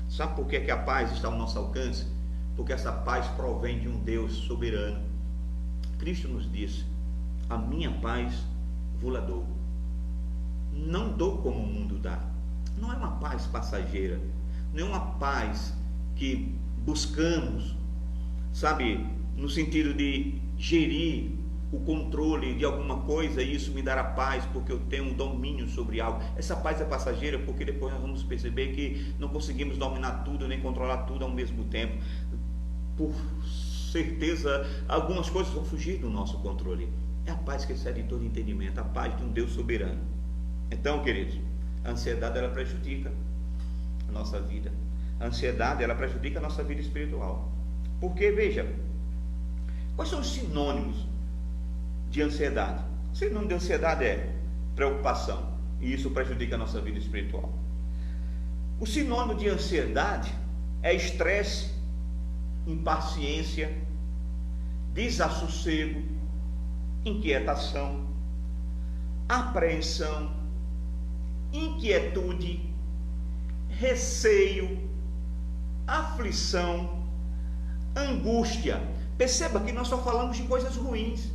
Sabe por que a paz está ao nosso alcance? Porque essa paz provém de um Deus soberano. Cristo nos disse: a minha paz vou-la dou, não dou como o mundo dá. Não é uma paz passageira, não é uma paz que buscamos, sabe, no sentido de gerir o controle de alguma coisa e isso me dará paz porque eu tenho um domínio sobre algo. Essa paz é passageira, porque depois nós vamos perceber que não conseguimos dominar tudo nem controlar tudo ao mesmo tempo. Por certeza, algumas coisas vão fugir do nosso controle. É a paz que excede todo entendimento, a paz de um Deus soberano. Então, queridos, a ansiedade, ela prejudica a nossa vida. A ansiedade, ela prejudica a nossa vida espiritual. Porque, veja, quais são os sinônimos de ansiedade? O sinônimo de ansiedade é preocupação, e isso prejudica a nossa vida espiritual. O sinônimo de ansiedade é estresse, impaciência, desassossego, inquietação, apreensão, inquietude, receio, aflição, angústia. Perceba que nós só falamos de coisas ruins.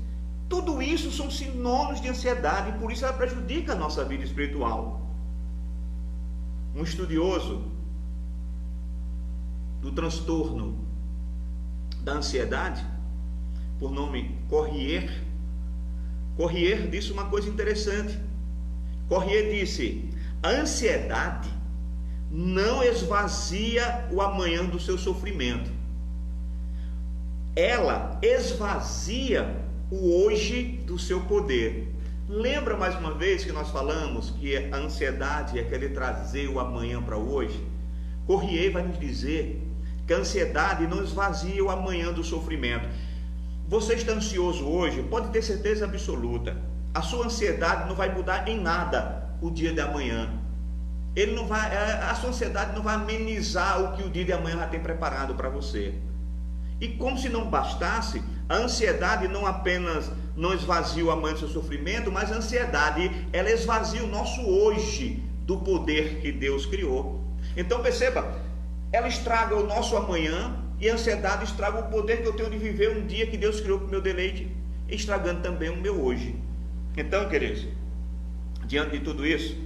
Tudo isso são sinônimos de ansiedade e por isso ela prejudica a nossa vida espiritual. Um estudioso do transtorno da ansiedade, por nome Corrier disse uma coisa interessante. Corrier disse: a ansiedade não esvazia o amanhã do seu sofrimento, ela esvazia o hoje do seu poder. Lembra mais uma vez que nós falamos que a ansiedade é querer trazer o amanhã para hoje? Corrier vai nos dizer que a ansiedade não esvazia o amanhã do sofrimento. Você está ansioso hoje, pode ter certeza absoluta, a sua ansiedade não vai mudar em nada o dia de amanhã. A sua ansiedade não vai amenizar o que o dia de amanhã já tem preparado para você. E como se não bastasse, a ansiedade não apenas não esvazia o amanhã do seu sofrimento, mas a ansiedade, ela esvazia o nosso hoje do poder que Deus criou. Então perceba, ela estraga o nosso amanhã e a ansiedade estraga o poder que eu tenho de viver um dia que Deus criou para o meu deleite, estragando também o meu hoje. Então, queridos, diante de tudo isso,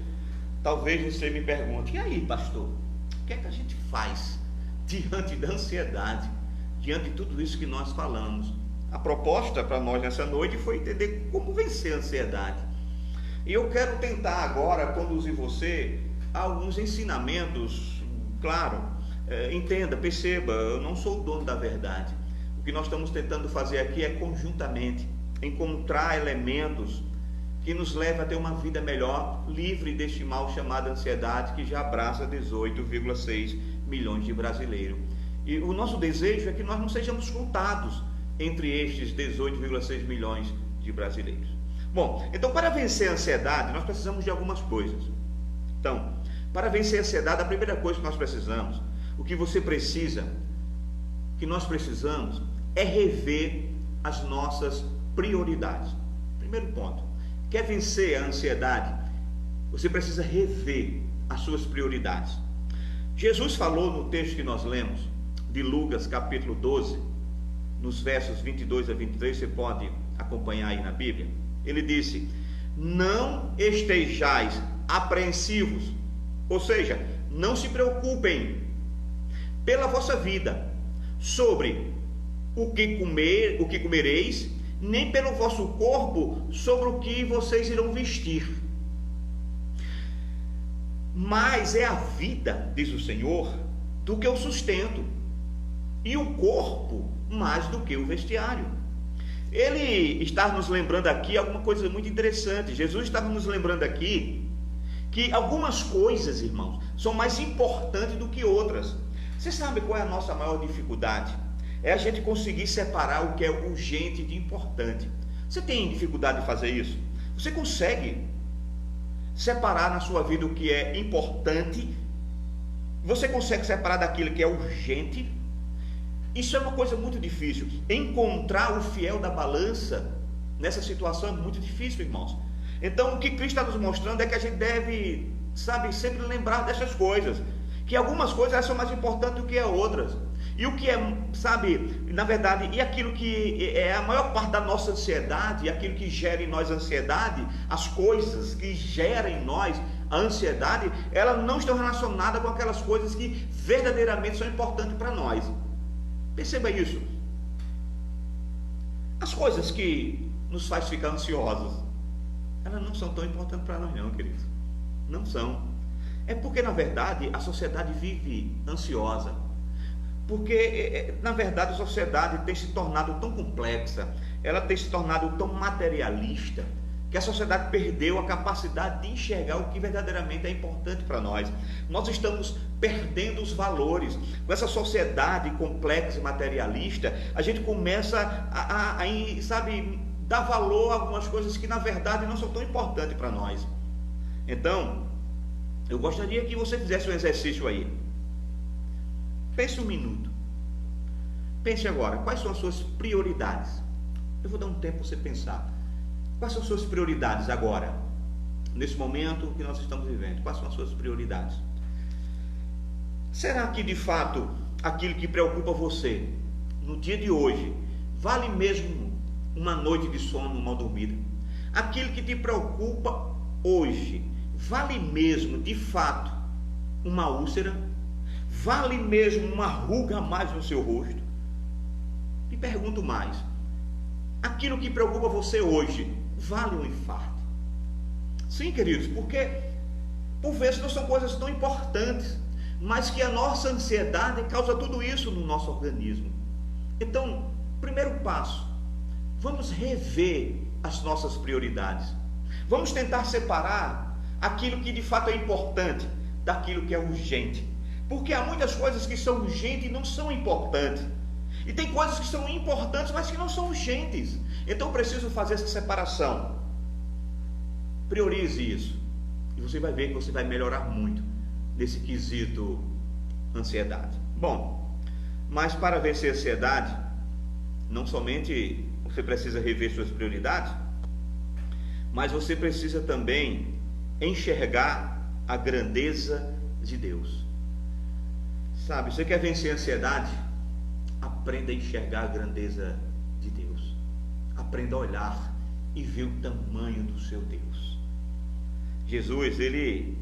talvez você me pergunte: e aí, pastor, o que é que a gente faz diante da ansiedade, diante de tudo isso que nós falamos? A proposta para nós nessa noite foi entender como vencer a ansiedade. E eu quero tentar agora conduzir você a alguns ensinamentos. Claro, entenda, perceba, eu não sou o dono da verdade. O que nós estamos tentando fazer aqui é conjuntamente encontrar elementos que nos levem a ter uma vida melhor, livre deste mal chamado ansiedade, que já abraça 18,6 milhões de brasileiros. E o nosso desejo é que nós não sejamos contados entre estes 18,6 milhões de brasileiros. Bom, então para vencer a ansiedade, nós precisamos de algumas coisas. Então, para vencer a ansiedade, a primeira coisa que nós precisamos, o que você precisa, o que nós precisamos, é rever as nossas prioridades. Primeiro ponto, quer vencer a ansiedade? Você precisa rever as suas prioridades. Jesus falou no texto que nós lemos, de Lucas capítulo 12, nos versos 22 a 23, você pode acompanhar aí na Bíblia. Ele disse: não estejais apreensivos, ou seja, não se preocupem pela vossa vida, sobre o que comereis, nem pelo vosso corpo, sobre o que vocês irão vestir. Mais é a vida, diz o Senhor, do que o sustento, e o corpo mais do que o vestiário. Ele está nos lembrando aqui alguma coisa muito interessante. Jesus estava nos lembrando aqui que algumas coisas, irmãos, são mais importantes do que outras. Você sabe qual é a nossa maior dificuldade? É a gente conseguir separar o que é urgente de importante. Você tem dificuldade de fazer isso? Você consegue separar na sua vida o que é importante? Você consegue separar daquilo que é urgente? Isso é uma coisa muito difícil. Encontrar o fiel da balança nessa situação é muito difícil, irmãos. Então, o que Cristo está nos mostrando é que a gente deve, sempre lembrar dessas coisas. Que algumas coisas são mais importantes do que as outras. E o que é, na verdade, e aquilo que é a maior parte da nossa ansiedade, aquilo que gera em nós ansiedade, as coisas que geram em nós a ansiedade, elas não estão relacionadas com aquelas coisas que verdadeiramente são importantes para nós. Perceba isso. As coisas que nos faz ficar ansiosos, elas não são tão importantes para nós não, queridos. Não são. É porque, na verdade, a sociedade vive ansiosa. Porque, na verdade, a sociedade tem se tornado tão complexa, ela tem se tornado tão materialista, que a sociedade perdeu a capacidade de enxergar o que verdadeiramente é importante para nós. Nós estamos perdendo os valores. Com essa sociedade complexa e materialista, a gente começa a dar valor a algumas coisas que na verdade não são tão importantes para nós. Então, eu gostaria que você fizesse um exercício aí. Pense um minuto. Pense agora, quais são as suas prioridades? Eu vou dar um tempo para você pensar. Quais são as suas prioridades agora? Nesse momento que nós estamos vivendo, quais são as suas prioridades? Será que de fato aquilo que preocupa você no dia de hoje vale mesmo uma noite de sono mal dormida? Aquilo que te preocupa hoje vale mesmo de fato uma úlcera? Vale mesmo uma ruga a mais no seu rosto? Me pergunto mais, aquilo que preocupa você hoje vale um infarto? Sim, queridos, porque por vezes não são coisas tão importantes, mas que a nossa ansiedade causa tudo isso no nosso organismo. Então, primeiro passo, vamos rever as nossas prioridades. Vamos tentar separar aquilo que de fato é importante daquilo que é urgente. Porque há muitas coisas que são urgentes e não são importantes. E tem coisas que são importantes, mas que não são urgentes. Então eu preciso fazer essa separação. Priorize isso. E você vai ver que você vai melhorar muito nesse quesito ansiedade. Bom, mas para vencer a ansiedade, não somente você precisa rever suas prioridades, mas você precisa também enxergar a grandeza de Deus. Sabe, você quer vencer a ansiedade? Aprenda a enxergar a grandeza de Deus. Aprenda a olhar e ver o tamanho do seu Deus. Jesus, ele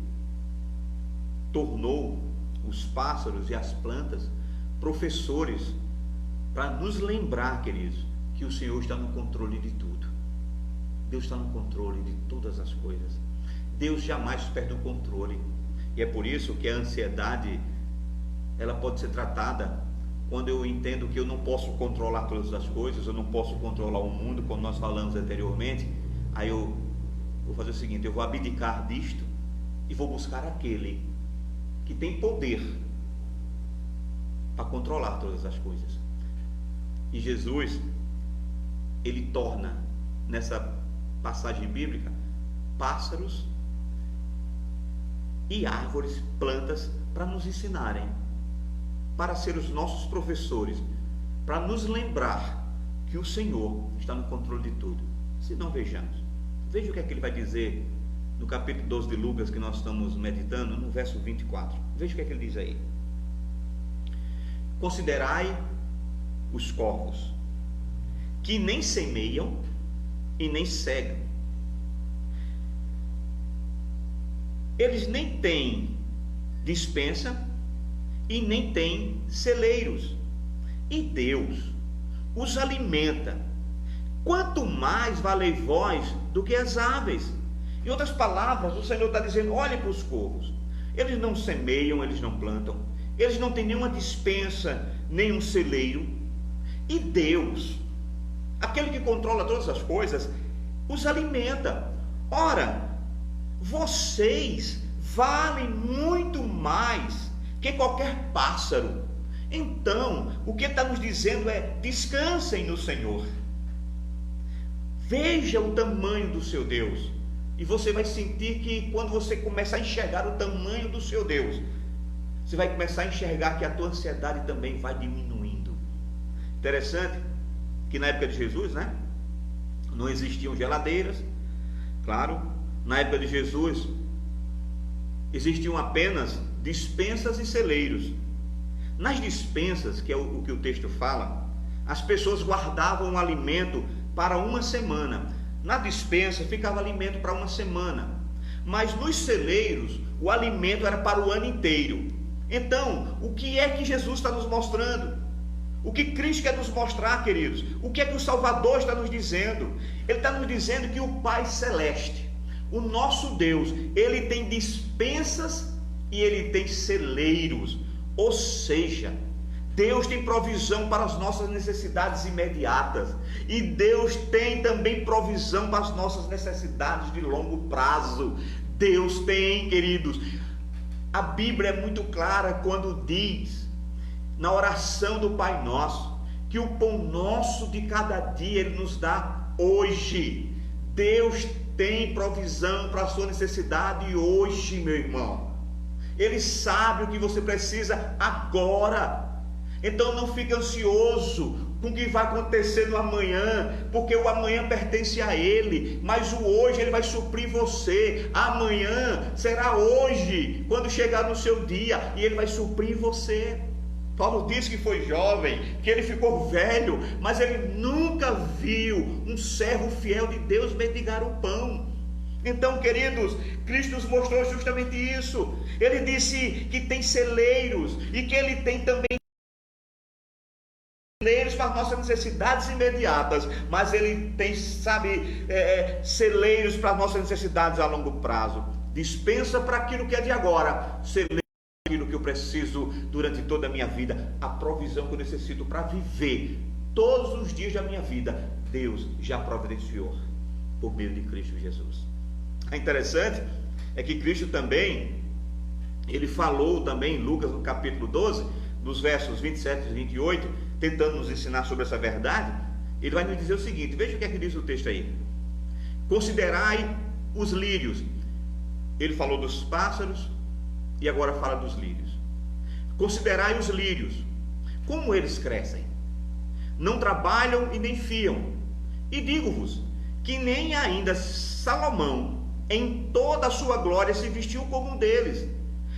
tornou os pássaros e as plantas professores para nos lembrar, queridos, que o Senhor está no controle de tudo. Deus está no controle de todas as coisas. Deus jamais perde o controle. E é por isso que a ansiedade, ela pode ser tratada quando eu entendo que eu não posso controlar todas as coisas, eu não posso controlar o mundo, como nós falamos anteriormente. Aí eu vou fazer o seguinte, eu vou abdicar disto e vou buscar aquele que tem poder para controlar todas as coisas. E Jesus, ele torna nessa passagem bíblica pássaros e árvores, plantas, para nos ensinarem, para ser os nossos professores, para nos lembrar que o Senhor está no controle de tudo. Se não, vejamos. Veja o que é que ele vai dizer no capítulo 12 de Lucas, que nós estamos meditando, no verso 24. Veja o que é que ele diz aí. Considerai os corvos, que nem semeiam e nem cegam. Eles nem têm despensa e nem têm celeiros, e Deus os alimenta. Quanto mais valei vós do que as aves. Em outras palavras, o Senhor está dizendo: olhe para os corvos. Eles não semeiam, eles não plantam, eles não têm nenhuma despensa, nenhum celeiro, e Deus, aquele que controla todas as coisas, os alimenta. Ora, vocês valem muito mais que qualquer pássaro. Então, o que está nos dizendo é: descansem no Senhor. Veja o tamanho do seu Deus, e você vai sentir que quando você começar a enxergar o tamanho do seu Deus, você vai começar a enxergar que a tua ansiedade também vai diminuindo. Interessante que na época de Jesus, né, não existiam geladeiras, claro. Na época de Jesus existiam apenas despensas e celeiros. Nas despensas, que é o que o texto fala, as pessoas guardavam o alimento para uma semana. Na despensa ficava alimento para uma semana, mas nos celeiros o alimento era para o ano inteiro. Então, o que é que Jesus está nos mostrando? O que Cristo quer nos mostrar, queridos? O que é que o Salvador está nos dizendo? Ele está nos dizendo que o Pai Celeste, o nosso Deus, ele tem despensas e ele tem celeiros. Ou seja, Deus tem provisão para as nossas necessidades imediatas, e Deus tem também provisão para as nossas necessidades de longo prazo. Deus tem, queridos. A Bíblia é muito clara quando diz, na oração do Pai Nosso, que o pão nosso de cada dia Ele nos dá hoje. Deus tem provisão para a sua necessidade hoje, meu irmão. Ele sabe o que você precisa agora. Então não fique ansioso com o que vai acontecer no amanhã, porque o amanhã pertence a Ele, mas o hoje Ele vai suprir você. Amanhã será hoje, quando chegar no seu dia, e Ele vai suprir você. Paulo disse que foi jovem, que ele ficou velho, mas ele nunca viu um servo fiel de Deus mendigar o pão. Então, queridos, Cristo nos mostrou justamente isso. Ele disse que tem celeiros, e que Ele tem também celeiros para as nossas necessidades imediatas, mas Ele tem, celeiros para as nossas necessidades a longo prazo. Dispensa para aquilo que é de agora, celeiros para aquilo que eu preciso durante toda a minha vida, a provisão que eu necessito para viver todos os dias da minha vida, Deus já providenciou por meio de Cristo Jesus. É interessante é que Cristo também, Ele falou também em Lucas no capítulo 12, dos versos 27 e 28, tentando nos ensinar sobre essa verdade. Ele vai nos dizer o seguinte, veja o que é que diz o texto aí: considerai os lírios. Ele falou dos pássaros e agora fala dos lírios. Considerai os lírios, como eles crescem, não trabalham e nem fiam, e digo-vos que nem ainda Salomão em toda a sua glória se vestiu como um deles.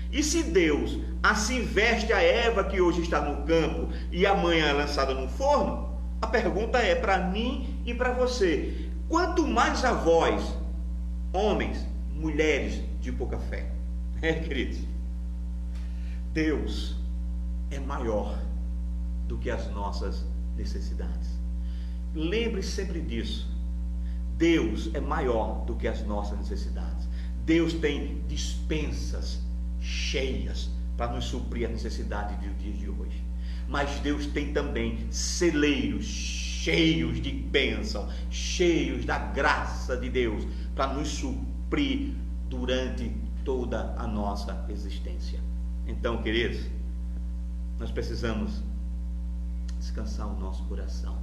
E se Deus assim veste a Eva que hoje está no campo e amanhã é lançada no forno, a pergunta é para mim e para você: quanto mais a vós, homens, mulheres de pouca fé. Queridos, Deus é maior do que as nossas necessidades. Lembre sempre disso. Deus é maior do que as nossas necessidades. Deus tem dispensas cheias para nos suprir a necessidade do dia de hoje. Mas Deus tem também celeiros cheios de bênção, cheios da graça de Deus, para nos suprir durante toda a nossa existência. Então, queridos, nós precisamos descansar o nosso coração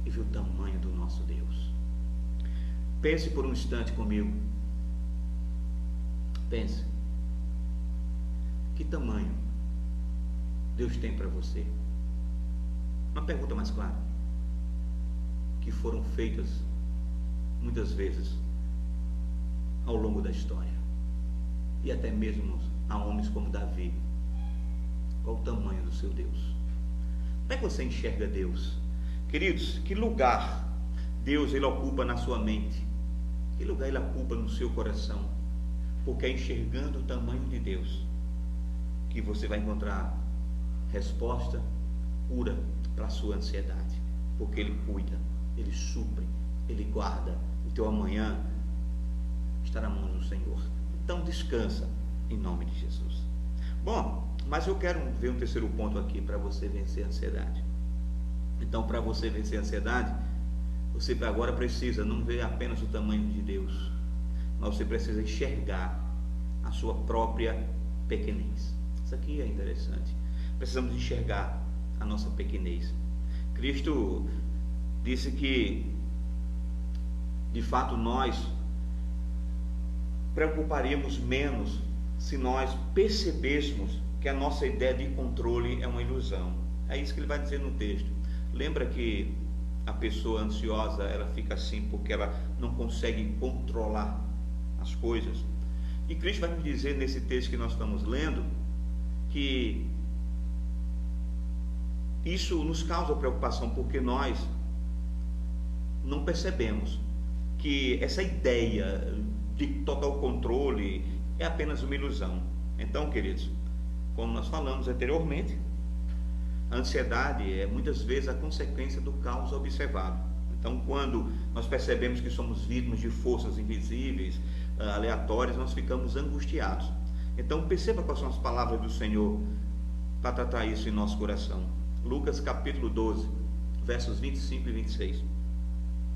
e ver o tamanho do nosso Deus. Pense por um instante comigo. Pense. Que tamanho Deus tem para você? Uma pergunta mais clara. Que foram feitas muitas vezes ao longo da história. E até mesmo a homens como Davi. Qual o tamanho do seu Deus? Como é que você enxerga Deus? Queridos, que lugar Deus ele ocupa na sua mente? Que lugar ele ocupa no seu coração? Porque é enxergando o tamanho de Deus que você vai encontrar resposta, cura para a sua ansiedade. Porque Ele cuida, Ele supre, Ele guarda. O teu amanhã está na mão do Senhor. Então descansa em nome de Jesus. Bom, mas eu quero ver um terceiro ponto aqui para você vencer a ansiedade. Então, para você vencer a ansiedade, você agora precisa não ver apenas o tamanho de Deus, mas você precisa enxergar a sua própria pequenez. Isso aqui é interessante. Precisamos enxergar a nossa pequenez. Cristo disse que, de fato, nós preocuparíamos menos se nós percebêssemos que a nossa ideia de controle é uma ilusão. É isso que ele vai dizer no texto. Lembra que a pessoa ansiosa, ela fica assim porque ela não consegue controlar as coisas. E Cristo vai nos dizer nesse texto que nós estamos lendo que isso nos causa preocupação porque nós não percebemos que essa ideia de total controle é apenas uma ilusão. Então, queridos, como nós falamos anteriormente, a ansiedade é muitas vezes a consequência do caos observado. Então, quando nós percebemos que somos vítimas de forças invisíveis, aleatórias, nós ficamos angustiados. Então, perceba quais são as palavras do Senhor para tratar isso em nosso coração. Lucas capítulo 12, versos 25 e 26.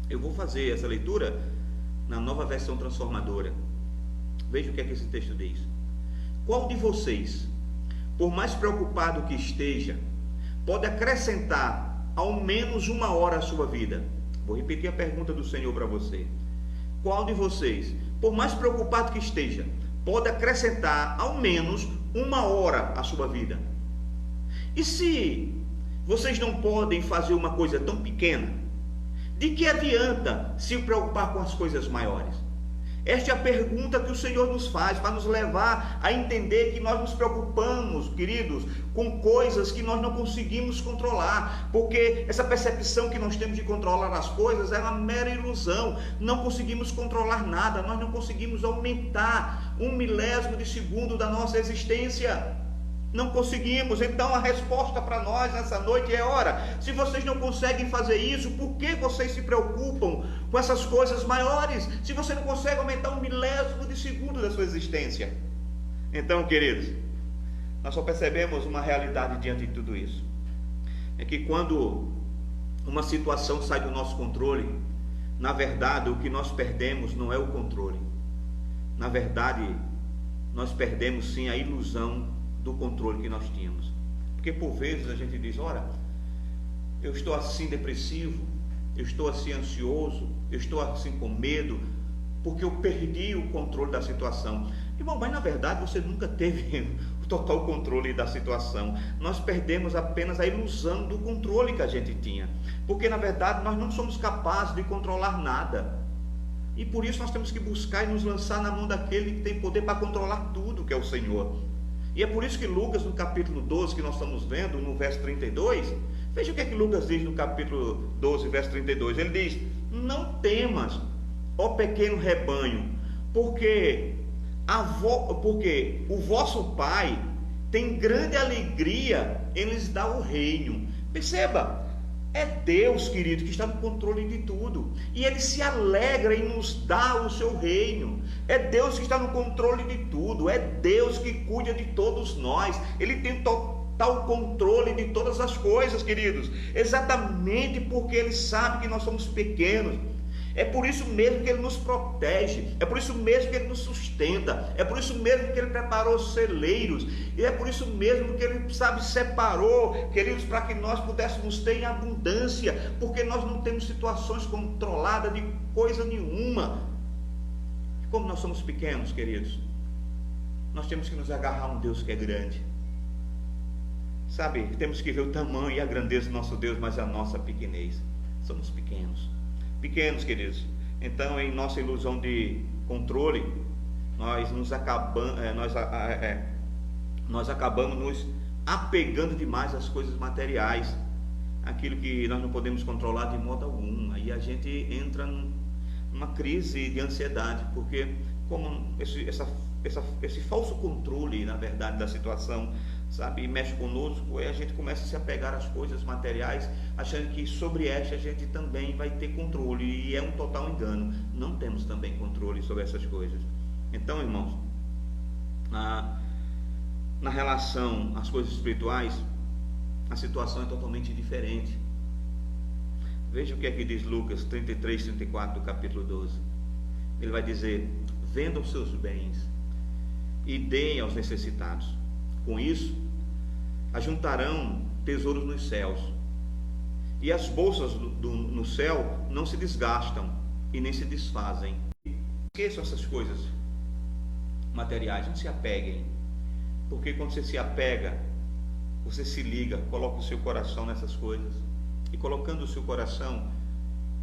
Eu vou fazer essa leitura na nova versão transformadora. Veja o que é que esse texto diz. Qual de vocês, por mais preocupado que esteja, pode acrescentar ao menos uma hora à sua vida? Vou repetir a pergunta do Senhor para você. Qual de vocês, por mais preocupado que esteja, pode acrescentar ao menos uma hora à sua vida? E se vocês não podem fazer uma coisa tão pequena, de que adianta se preocupar com as coisas maiores? Esta é a pergunta que o Senhor nos faz, para nos levar a entender que nós nos preocupamos, queridos, com coisas que nós não conseguimos controlar, porque essa percepção que nós temos de controlar as coisas é uma mera ilusão. Não conseguimos controlar nada, nós não conseguimos aumentar 1/1000 de segundo da nossa existência. Não conseguimos. Então a resposta para nós nessa noite é: ora, se vocês não conseguem fazer isso, por que vocês se preocupam com essas coisas maiores? Se você não consegue aumentar 1/1000 de segundo da sua existência. Então, queridos, nós só percebemos uma realidade diante de tudo isso. É que quando uma situação sai do nosso controle, na verdade o que nós perdemos não é o controle. Na verdade, nós perdemos sim a ilusão do controle que nós tínhamos. Porque por vezes a gente diz: ora, eu estou assim depressivo, eu estou assim ansioso, eu estou assim com medo, porque eu perdi o controle da situação. Irmão, mas na verdade você nunca teve o total controle da situação. Nós perdemos apenas a ilusão do controle que a gente tinha, porque na verdade nós não somos capazes de controlar nada. E por isso nós temos que buscar e nos lançar na mão daquele que tem poder para controlar tudo, que é o Senhor. E é por isso que Lucas, no capítulo 12, que nós estamos vendo, no verso 32, veja o que é que Lucas diz no capítulo 12, verso 32. Ele diz: não temas, ó pequeno rebanho, porque o vosso Pai tem grande alegria em lhes dar o reino. Perceba, é Deus, querido, que está no controle de tudo, e Ele se alegra em nos dar o seu reino. É Deus que está no controle de tudo, é Deus que cuida de todos nós. Ele tem total controle de todas as coisas, queridos, exatamente porque Ele sabe que nós somos pequenos. É por isso mesmo que Ele nos protege, é por isso mesmo que Ele nos sustenta, é por isso mesmo que Ele preparou os celeiros, e é por isso mesmo que Ele, separou, queridos, para que nós pudéssemos ter em abundância, porque nós não temos situações controladas de coisa nenhuma. E como nós somos pequenos, queridos, nós temos que nos agarrar a um Deus que é grande. Temos que ver o tamanho e a grandeza do nosso Deus, mas a nossa pequenez. Somos pequenos, queridos. Então, em nossa ilusão de controle, nós acabamos nos apegando demais às coisas materiais, aquilo que nós não podemos controlar de modo algum. Aí a gente entra numa crise de ansiedade, porque como esse falso controle, na verdade, da situação, sabe, mexe conosco, e a gente começa a se apegar às coisas materiais, achando que sobre esta a gente também vai ter controle, e é um total engano. Não temos também controle sobre essas coisas. Então, irmãos, na relação às coisas espirituais, a situação é totalmente diferente. Veja o que é que diz Lucas 33, 34 do capítulo 12. Ele vai dizer: vendam os seus bens e deem aos necessitados. Com isso, ajuntarão tesouros nos céus, e as bolsas no céu não se desgastam e nem se desfazem. Esqueçam essas coisas materiais, não se apeguem, porque quando você se apega, você se liga, coloca o seu coração nessas coisas, e colocando o seu coração,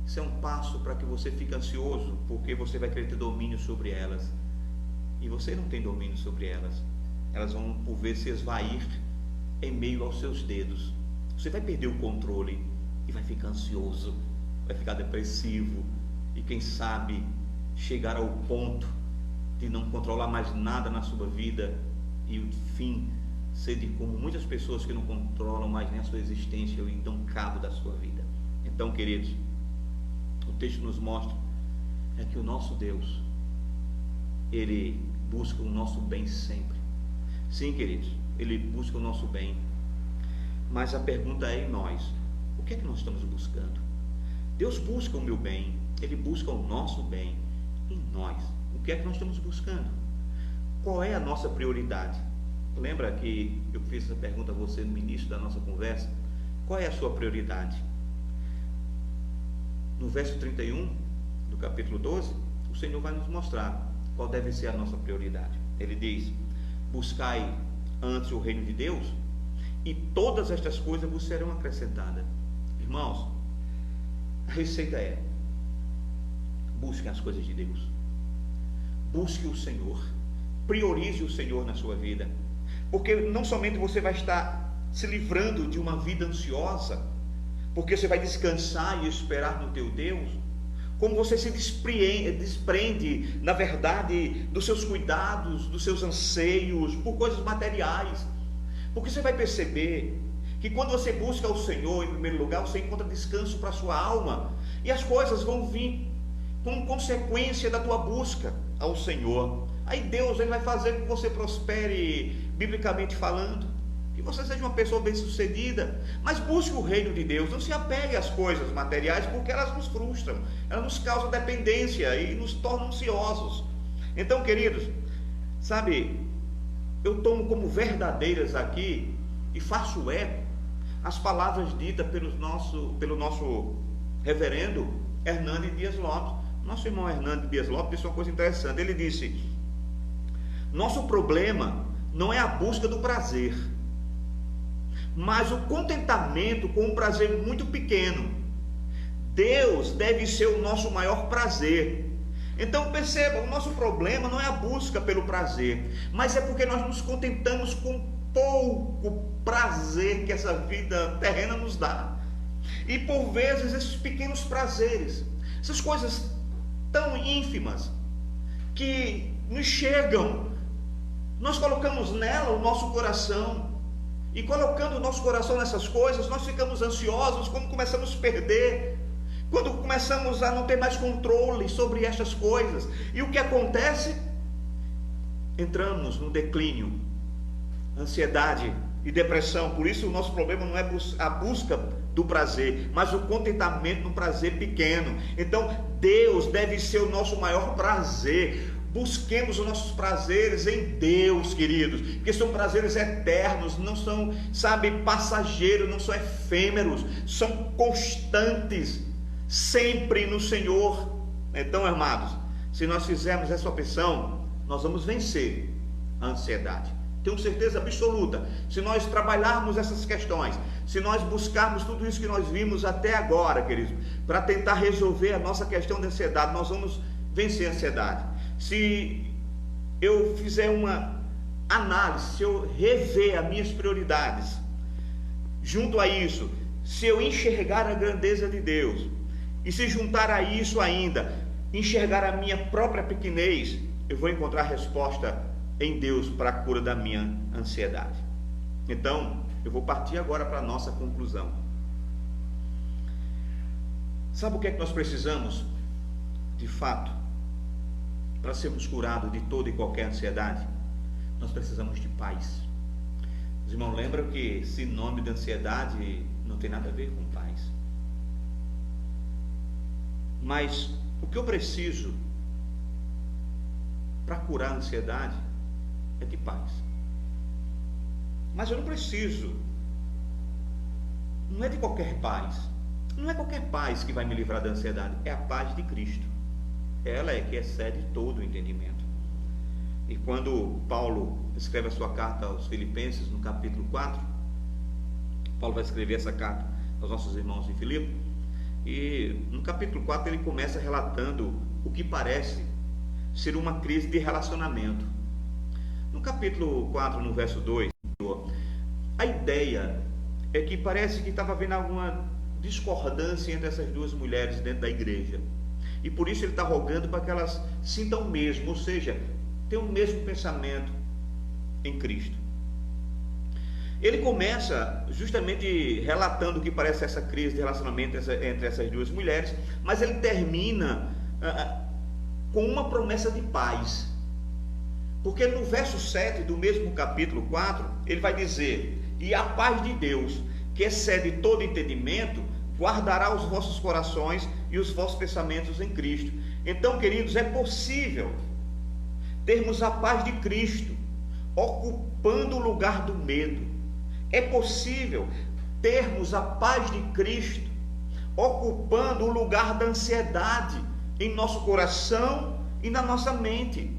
isso é um passo para que você fique ansioso, porque você vai querer ter domínio sobre elas, e você não tem domínio sobre elas. Elas vão por vezes se esvair em meio aos seus dedos. Você vai perder o controle e vai ficar ansioso, vai ficar depressivo, e quem sabe chegar ao ponto de não controlar mais nada na sua vida, e o fim ser de como muitas pessoas que não controlam mais nem a sua existência e dão cabo da sua vida. Então, queridos, o texto nos mostra é que o nosso Deus, Ele busca o nosso bem sempre. Sim, queridos, Ele busca o nosso bem, mas a pergunta é em nós: o que é que nós estamos buscando? Deus busca o meu bem, Ele busca o nosso bem em nós. O que é que nós estamos buscando? Qual é a nossa prioridade? Lembra que eu fiz essa pergunta a você no início da nossa conversa? Qual é a sua prioridade? No verso 31 do capítulo 12, o Senhor vai nos mostrar qual deve ser a nossa prioridade. Ele diz: buscai antes o reino de Deus, e todas estas coisas vos serão acrescentadas. Irmãos, a receita é: busquem as coisas de Deus, busque o Senhor, priorize o Senhor na sua vida, porque não somente você vai estar se livrando de uma vida ansiosa, porque você vai descansar e esperar no teu Deus, como você se desprende, na verdade, dos seus cuidados, dos seus anseios por coisas materiais, porque você vai perceber que quando você busca o Senhor em primeiro lugar, você encontra descanso para a sua alma, e as coisas vão vir como consequência da tua busca ao Senhor. Aí Deus, Ele vai fazer com que você prospere, biblicamente falando, que você seja uma pessoa bem sucedida. Mas busque o reino de Deus, não se apegue às coisas materiais, porque elas nos frustram, elas nos causam dependência e nos tornam ansiosos. Então, queridos, sabe, eu tomo como verdadeiras aqui e faço eco as palavras ditas pelo nosso reverendo Hernandes Dias Lopes. Nosso irmão Hernandes Dias Lopes disse uma coisa interessante. Ele disse: nosso problema não é a busca do prazer, mas o contentamento com um prazer muito pequeno. Deus deve ser o nosso maior prazer. Então perceba, o nosso problema não é a busca pelo prazer, mas é porque nós nos contentamos com pouco prazer que essa vida terrena nos dá. E por vezes esses pequenos prazeres, essas coisas tão ínfimas que nos chegam, nós colocamos nela o nosso coração, e colocando o nosso coração nessas coisas, nós ficamos ansiosos. Quando começamos a perder, quando começamos a não ter mais controle sobre estas coisas, e o que acontece? Entramos no declínio, ansiedade e depressão. Por isso o nosso problema não é a busca do prazer, mas o contentamento no prazer pequeno. Então Deus deve ser o nosso maior prazer. Busquemos os nossos prazeres em Deus, queridos, porque são prazeres eternos, não são, sabe, passageiros, não são efêmeros, são constantes, sempre no Senhor. Então, amados, se nós fizermos essa opção, nós vamos vencer a ansiedade. Tenho certeza absoluta. Se nós trabalharmos essas questões, se nós buscarmos tudo isso que nós vimos até agora, queridos, para tentar resolver a nossa questão de ansiedade, nós vamos vencer a ansiedade. se eu fizer uma análise, se eu rever as minhas prioridades, junto a isso, se eu enxergar a grandeza de Deus, e se juntar a isso ainda, enxergar a minha própria pequenez, eu vou encontrar resposta em Deus para a cura da minha ansiedade. Então, eu vou partir agora para a nossa conclusão. Sabe o que é que nós precisamos, de fato, para sermos curados de toda e qualquer ansiedade? Nós precisamos de paz. Os irmãos lembram que sinônimo de ansiedade não tem nada a ver com paz. Mas o que eu preciso para curar a ansiedade é de paz. Mas eu não preciso, não é de qualquer paz. Não é qualquer paz que vai me livrar da ansiedade, é a paz de Cristo. Ela é que excede todo o entendimento. E quando Paulo escreve a sua carta aos Filipenses, no capítulo 4, Paulo vai escrever essa carta aos nossos irmãos em Filipe, e no capítulo 4 ele começa relatando o que parece ser uma crise de relacionamento. No capítulo 4, no verso 2, a ideia é que parece que estava havendo alguma discordância entre essas duas mulheres dentro da igreja, e por isso ele está rogando para que elas sintam o mesmo, ou seja, tenham o mesmo pensamento em Cristo. Ele começa justamente relatando o que parece essa crise de relacionamento entre essas duas mulheres, mas ele termina com uma promessa de paz, porque no verso 7 do mesmo capítulo 4, ele vai dizer: e a paz de Deus, que excede todo entendimento, guardará os vossos corações e os vossos pensamentos em Cristo. Então, queridos, é possível termos a paz de Cristo ocupando o lugar do medo. É possível termos a paz de Cristo ocupando o lugar da ansiedade em nosso coração e na nossa mente.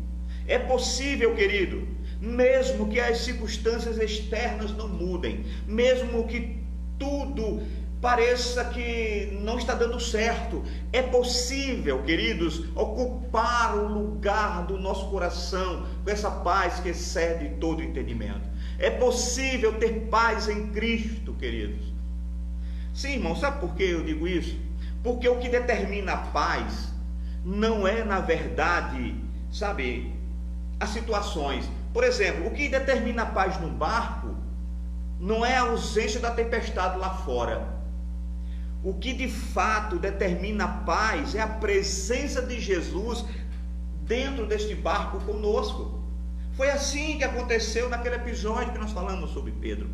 É possível, querido, mesmo que as circunstâncias externas não mudem, mesmo que tudo pareça que não está dando certo, é possível, queridos, ocupar o lugar do nosso coração com essa paz que excede todo entendimento. É possível ter paz em Cristo, queridos. Sim, irmão, sabe por que eu digo isso? Porque o que determina a paz não é, na verdade, sabe, as situações. Por exemplo, o que determina a paz no barco não é a ausência da tempestade lá fora. O que de fato determina a paz é a presença de Jesus dentro deste barco conosco. Foi assim que aconteceu naquele episódio que nós falamos sobre Pedro.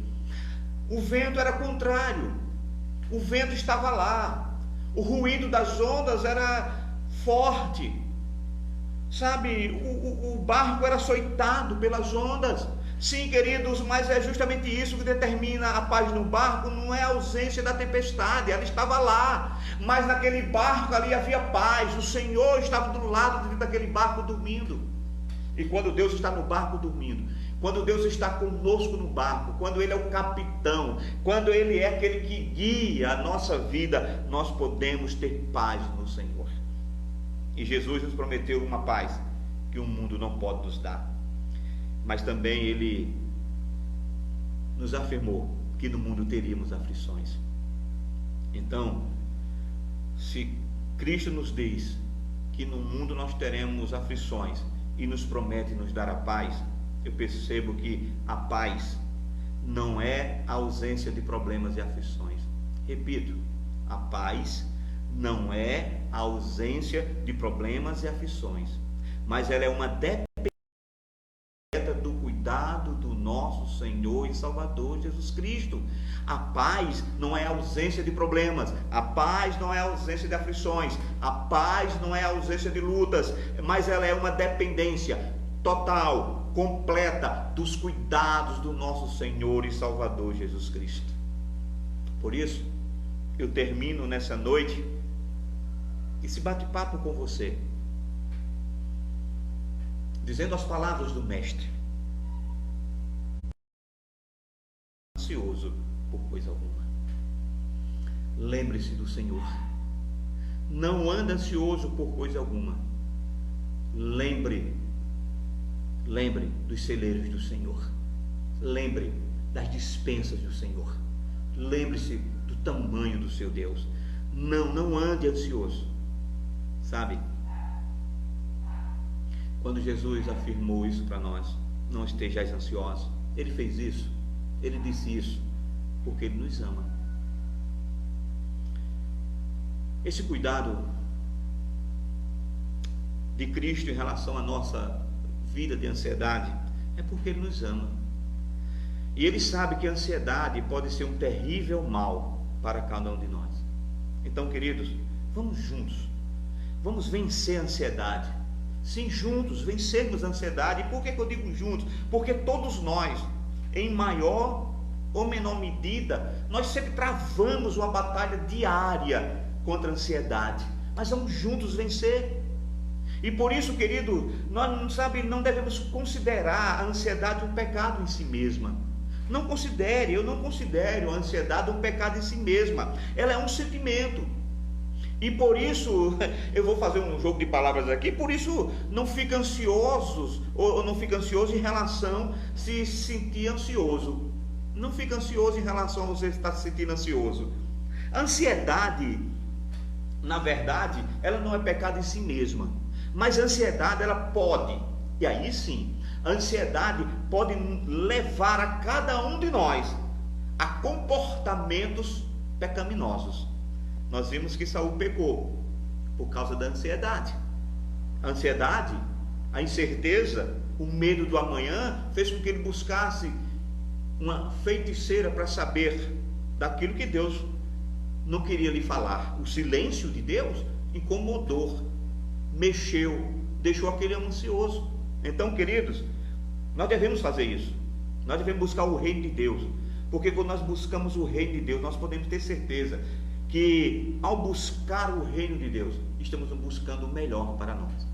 O vento era contrário, o vento estava lá, o ruído das ondas era forte, sabe, o barco era açoitado pelas ondas. Sim, queridos, mas é justamente isso que determina a paz no barco, não é a ausência da tempestade, ela estava lá, mas naquele barco ali havia paz, o Senhor estava do lado daquele barco dormindo. E quando Deus está no barco dormindo, quando Deus está conosco no barco, quando Ele é o capitão, quando Ele é aquele que guia a nossa vida, nós podemos ter paz no Senhor. E Jesus nos prometeu uma paz que o mundo não pode nos dar. Mas também Ele nos afirmou que no mundo teríamos aflições. Então, se Cristo nos diz que no mundo nós teremos aflições e nos promete nos dar a paz, eu percebo que a paz não é a ausência de problemas e aflições. Repito, a paz não é a ausência de problemas e aflições, mas ela é uma dependência do cuidado do nosso Senhor e Salvador Jesus Cristo. A paz não é a ausência de problemas, a paz não é a ausência de aflições, a paz não é a ausência de lutas, mas ela é uma dependência total, completa dos cuidados do nosso Senhor e Salvador Jesus Cristo. Por isso, eu termino nessa noite esse bate-papo com você, dizendo as palavras do Mestre: ansioso por coisa alguma. Lembre-se do Senhor. Não anda ansioso por coisa alguma. lembre dos celeiros do Senhor, lembre das dispensas do Senhor, lembre-se do tamanho do seu Deus. Não ande ansioso, sabe? Quando Jesus afirmou isso para nós, não estejais ansiosos, Ele fez isso, Ele disse isso, porque Ele nos ama. Esse cuidado de Cristo em relação à nossa vida de ansiedade é porque Ele nos ama. E Ele sabe que a ansiedade pode ser um terrível mal para cada um de nós. Então, queridos, vamos juntos, vamos vencer a ansiedade. Sim, juntos, vencermos a ansiedade. E por que eu digo juntos? Porque todos nós, em maior ou menor medida, nós sempre travamos uma batalha diária contra a ansiedade, mas vamos juntos vencer. E por isso, querido, nós não devemos considerar a ansiedade um pecado em si mesma. Eu não considero a ansiedade um pecado em si mesma. Ela é um sentimento. E por isso, eu vou fazer um jogo de palavras aqui, por isso não fica ansioso em relação a se sentir ansioso. Não fica ansioso em relação a você estar se sentindo ansioso. A ansiedade, na verdade, ela não é pecado em si mesma, mas a ansiedade, ela pode, e aí sim, a ansiedade pode levar a cada um de nós a comportamentos pecaminosos. Nós vimos que Saul pecou por causa da ansiedade. A ansiedade, a incerteza, o medo do amanhã fez com que ele buscasse uma feiticeira para saber daquilo que Deus não queria lhe falar. O silêncio de Deus incomodou, mexeu, deixou aquele ansioso. Então, queridos, nós devemos fazer isso. Nós devemos buscar o reino de Deus, porque quando nós buscamos o reino de Deus, nós podemos ter certeza que ao buscar o reino de Deus, estamos buscando o melhor para nós,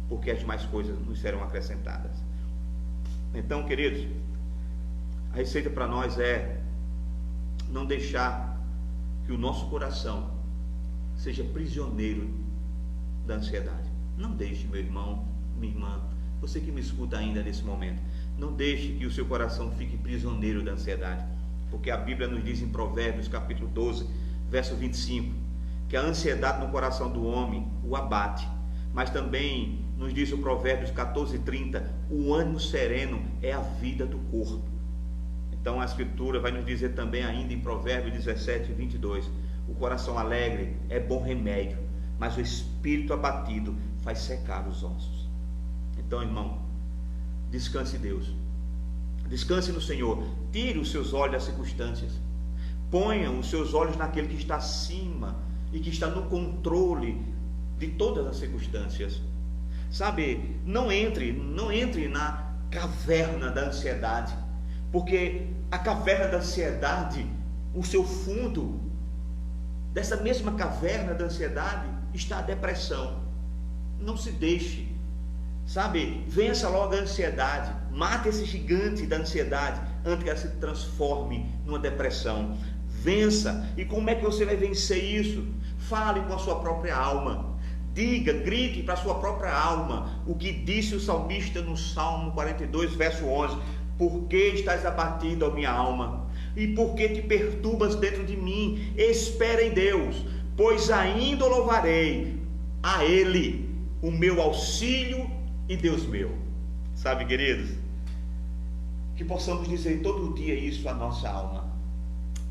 porque as demais coisas nos serão acrescentadas. Então, queridos, a receita para nós é não deixar que o nosso coração seja prisioneiro da ansiedade. Não deixe, meu irmão, minha irmã, você que me escuta ainda nesse momento, não deixe que o seu coração fique prisioneiro da ansiedade, porque a Bíblia nos diz em Provérbios capítulo 12, verso 25, que a ansiedade no coração do homem o abate, mas também nos diz o Provérbios 14:30, o ânimo sereno é a vida do corpo. Então a Escritura vai nos dizer também ainda em Provérbios 17:22, o coração alegre é bom remédio, mas o espírito abatido faz secar os ossos. Então, irmão, descanse em Deus, descanse no Senhor, tire os seus olhos das circunstâncias, ponha os seus olhos naquele que está acima e que está no controle de todas as circunstâncias. Sabe, não entre na caverna da ansiedade, porque a caverna da ansiedade, o seu fundo dessa mesma caverna da ansiedade está a depressão. Não se deixe, sabe, vença logo a ansiedade, mate esse gigante da ansiedade antes que ela se transforme numa depressão. Vença. E como é que você vai vencer isso? Fale com a sua própria alma, diga, grite para a sua própria alma o que disse o salmista no Salmo 42, verso 11: por que estás abatido, ó minha alma? E por que te perturbas dentro de mim? Espera em Deus, pois ainda o louvarei, a Ele, o meu auxílio e Deus meu. Sabe, queridos, que possamos dizer todo dia isso à nossa alma: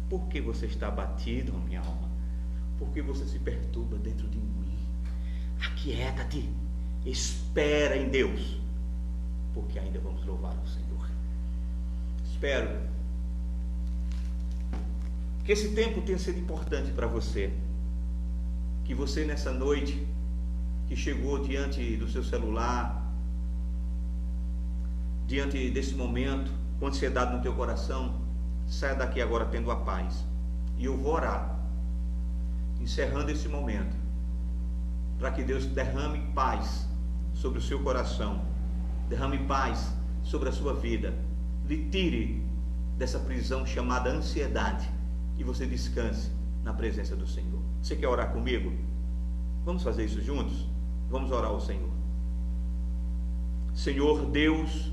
por que você está abatido, ó minha alma? Por que você se perturba dentro de mim? Aquieta-te, espera em Deus, porque ainda vamos louvar o Senhor. Espero que esse tempo tenha sido importante para você, que você nessa noite que chegou diante do seu celular, diante desse momento, com ansiedade no teu coração, saia daqui agora tendo a paz. E eu vou orar, encerrando esse momento, para que Deus derrame paz sobre o seu coração, derrame paz sobre a sua vida, lhe tire dessa prisão chamada ansiedade, e você descanse na presença do Senhor. Você quer orar comigo? Vamos fazer isso juntos? Vamos orar ao Senhor. Senhor Deus,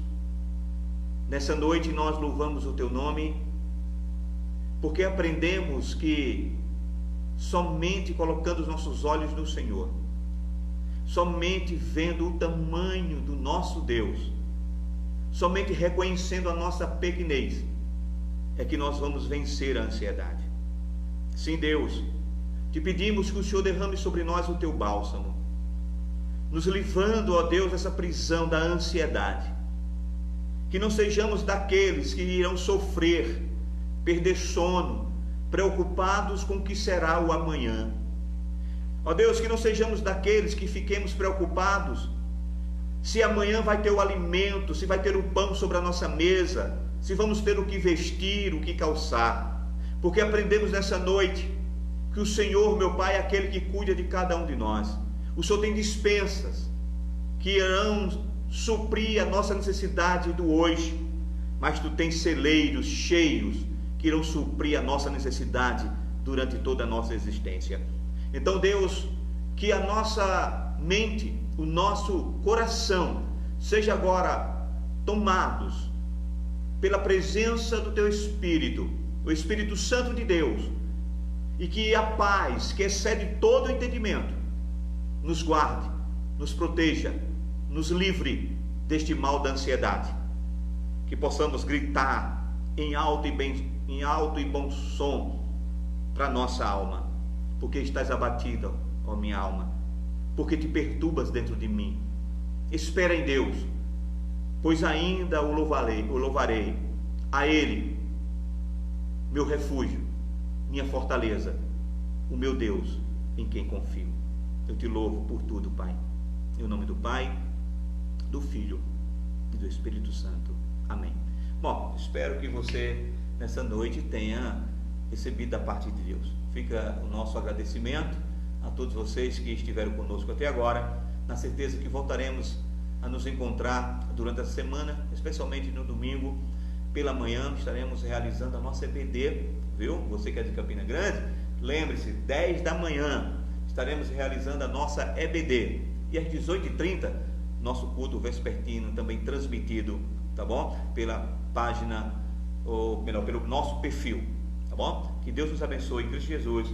nessa noite nós louvamos o Teu nome, porque aprendemos que somente colocando os nossos olhos no Senhor, somente vendo o tamanho do nosso Deus, somente reconhecendo a nossa pequenez, é que nós vamos vencer a ansiedade. Sim, Deus, te pedimos que o Senhor derrame sobre nós o Teu bálsamo, nos livrando, ó Deus, dessa prisão da ansiedade, que não sejamos daqueles que irão sofrer, perder sono, preocupados com o que será o amanhã. Ó Deus, que não sejamos daqueles que fiquemos preocupados se amanhã vai ter o alimento, se vai ter o pão sobre a nossa mesa, se vamos ter o que vestir, o que calçar, porque aprendemos nessa noite que o Senhor, meu Pai, é aquele que cuida de cada um de nós. O Senhor tem dispensas que irão suprir a nossa necessidade do hoje, mas Tu tens celeiros cheios que irão suprir a nossa necessidade durante toda a nossa existência. Então, Deus, que a nossa mente, o nosso coração, seja agora tomados pela presença do Teu Espírito, o Espírito Santo de Deus, e que a paz, que excede todo o entendimento, nos guarde, nos proteja, nos livre deste mal da ansiedade, que possamos gritar em alto e bom som para nossa alma: porque estás abatida, ó minha alma, porque te perturbas dentro de mim. Espera em Deus, pois ainda o louvarei, a Ele, meu refúgio, minha fortaleza, o meu Deus, em quem confio. Eu te louvo por tudo, Pai, em nome do Pai, do Filho e do Espírito Santo. Amém. Bom, espero que você nessa noite tenha recebido da parte de Deus. Fica o nosso agradecimento a todos vocês que estiveram conosco até agora, na certeza que voltaremos a nos encontrar durante a semana, especialmente no domingo pela manhã. Estaremos realizando a nossa EBD, viu? Você que é de Campina Grande, lembre-se, 10 da manhã estaremos realizando a nossa EBD, e às 18h30 nosso culto vespertino também transmitido, tá bom? Pela página, ou melhor, pelo nosso perfil, tá bom? Que Deus nos abençoe em Cristo Jesus.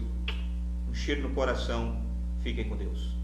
Um cheiro no coração. Fiquem com Deus.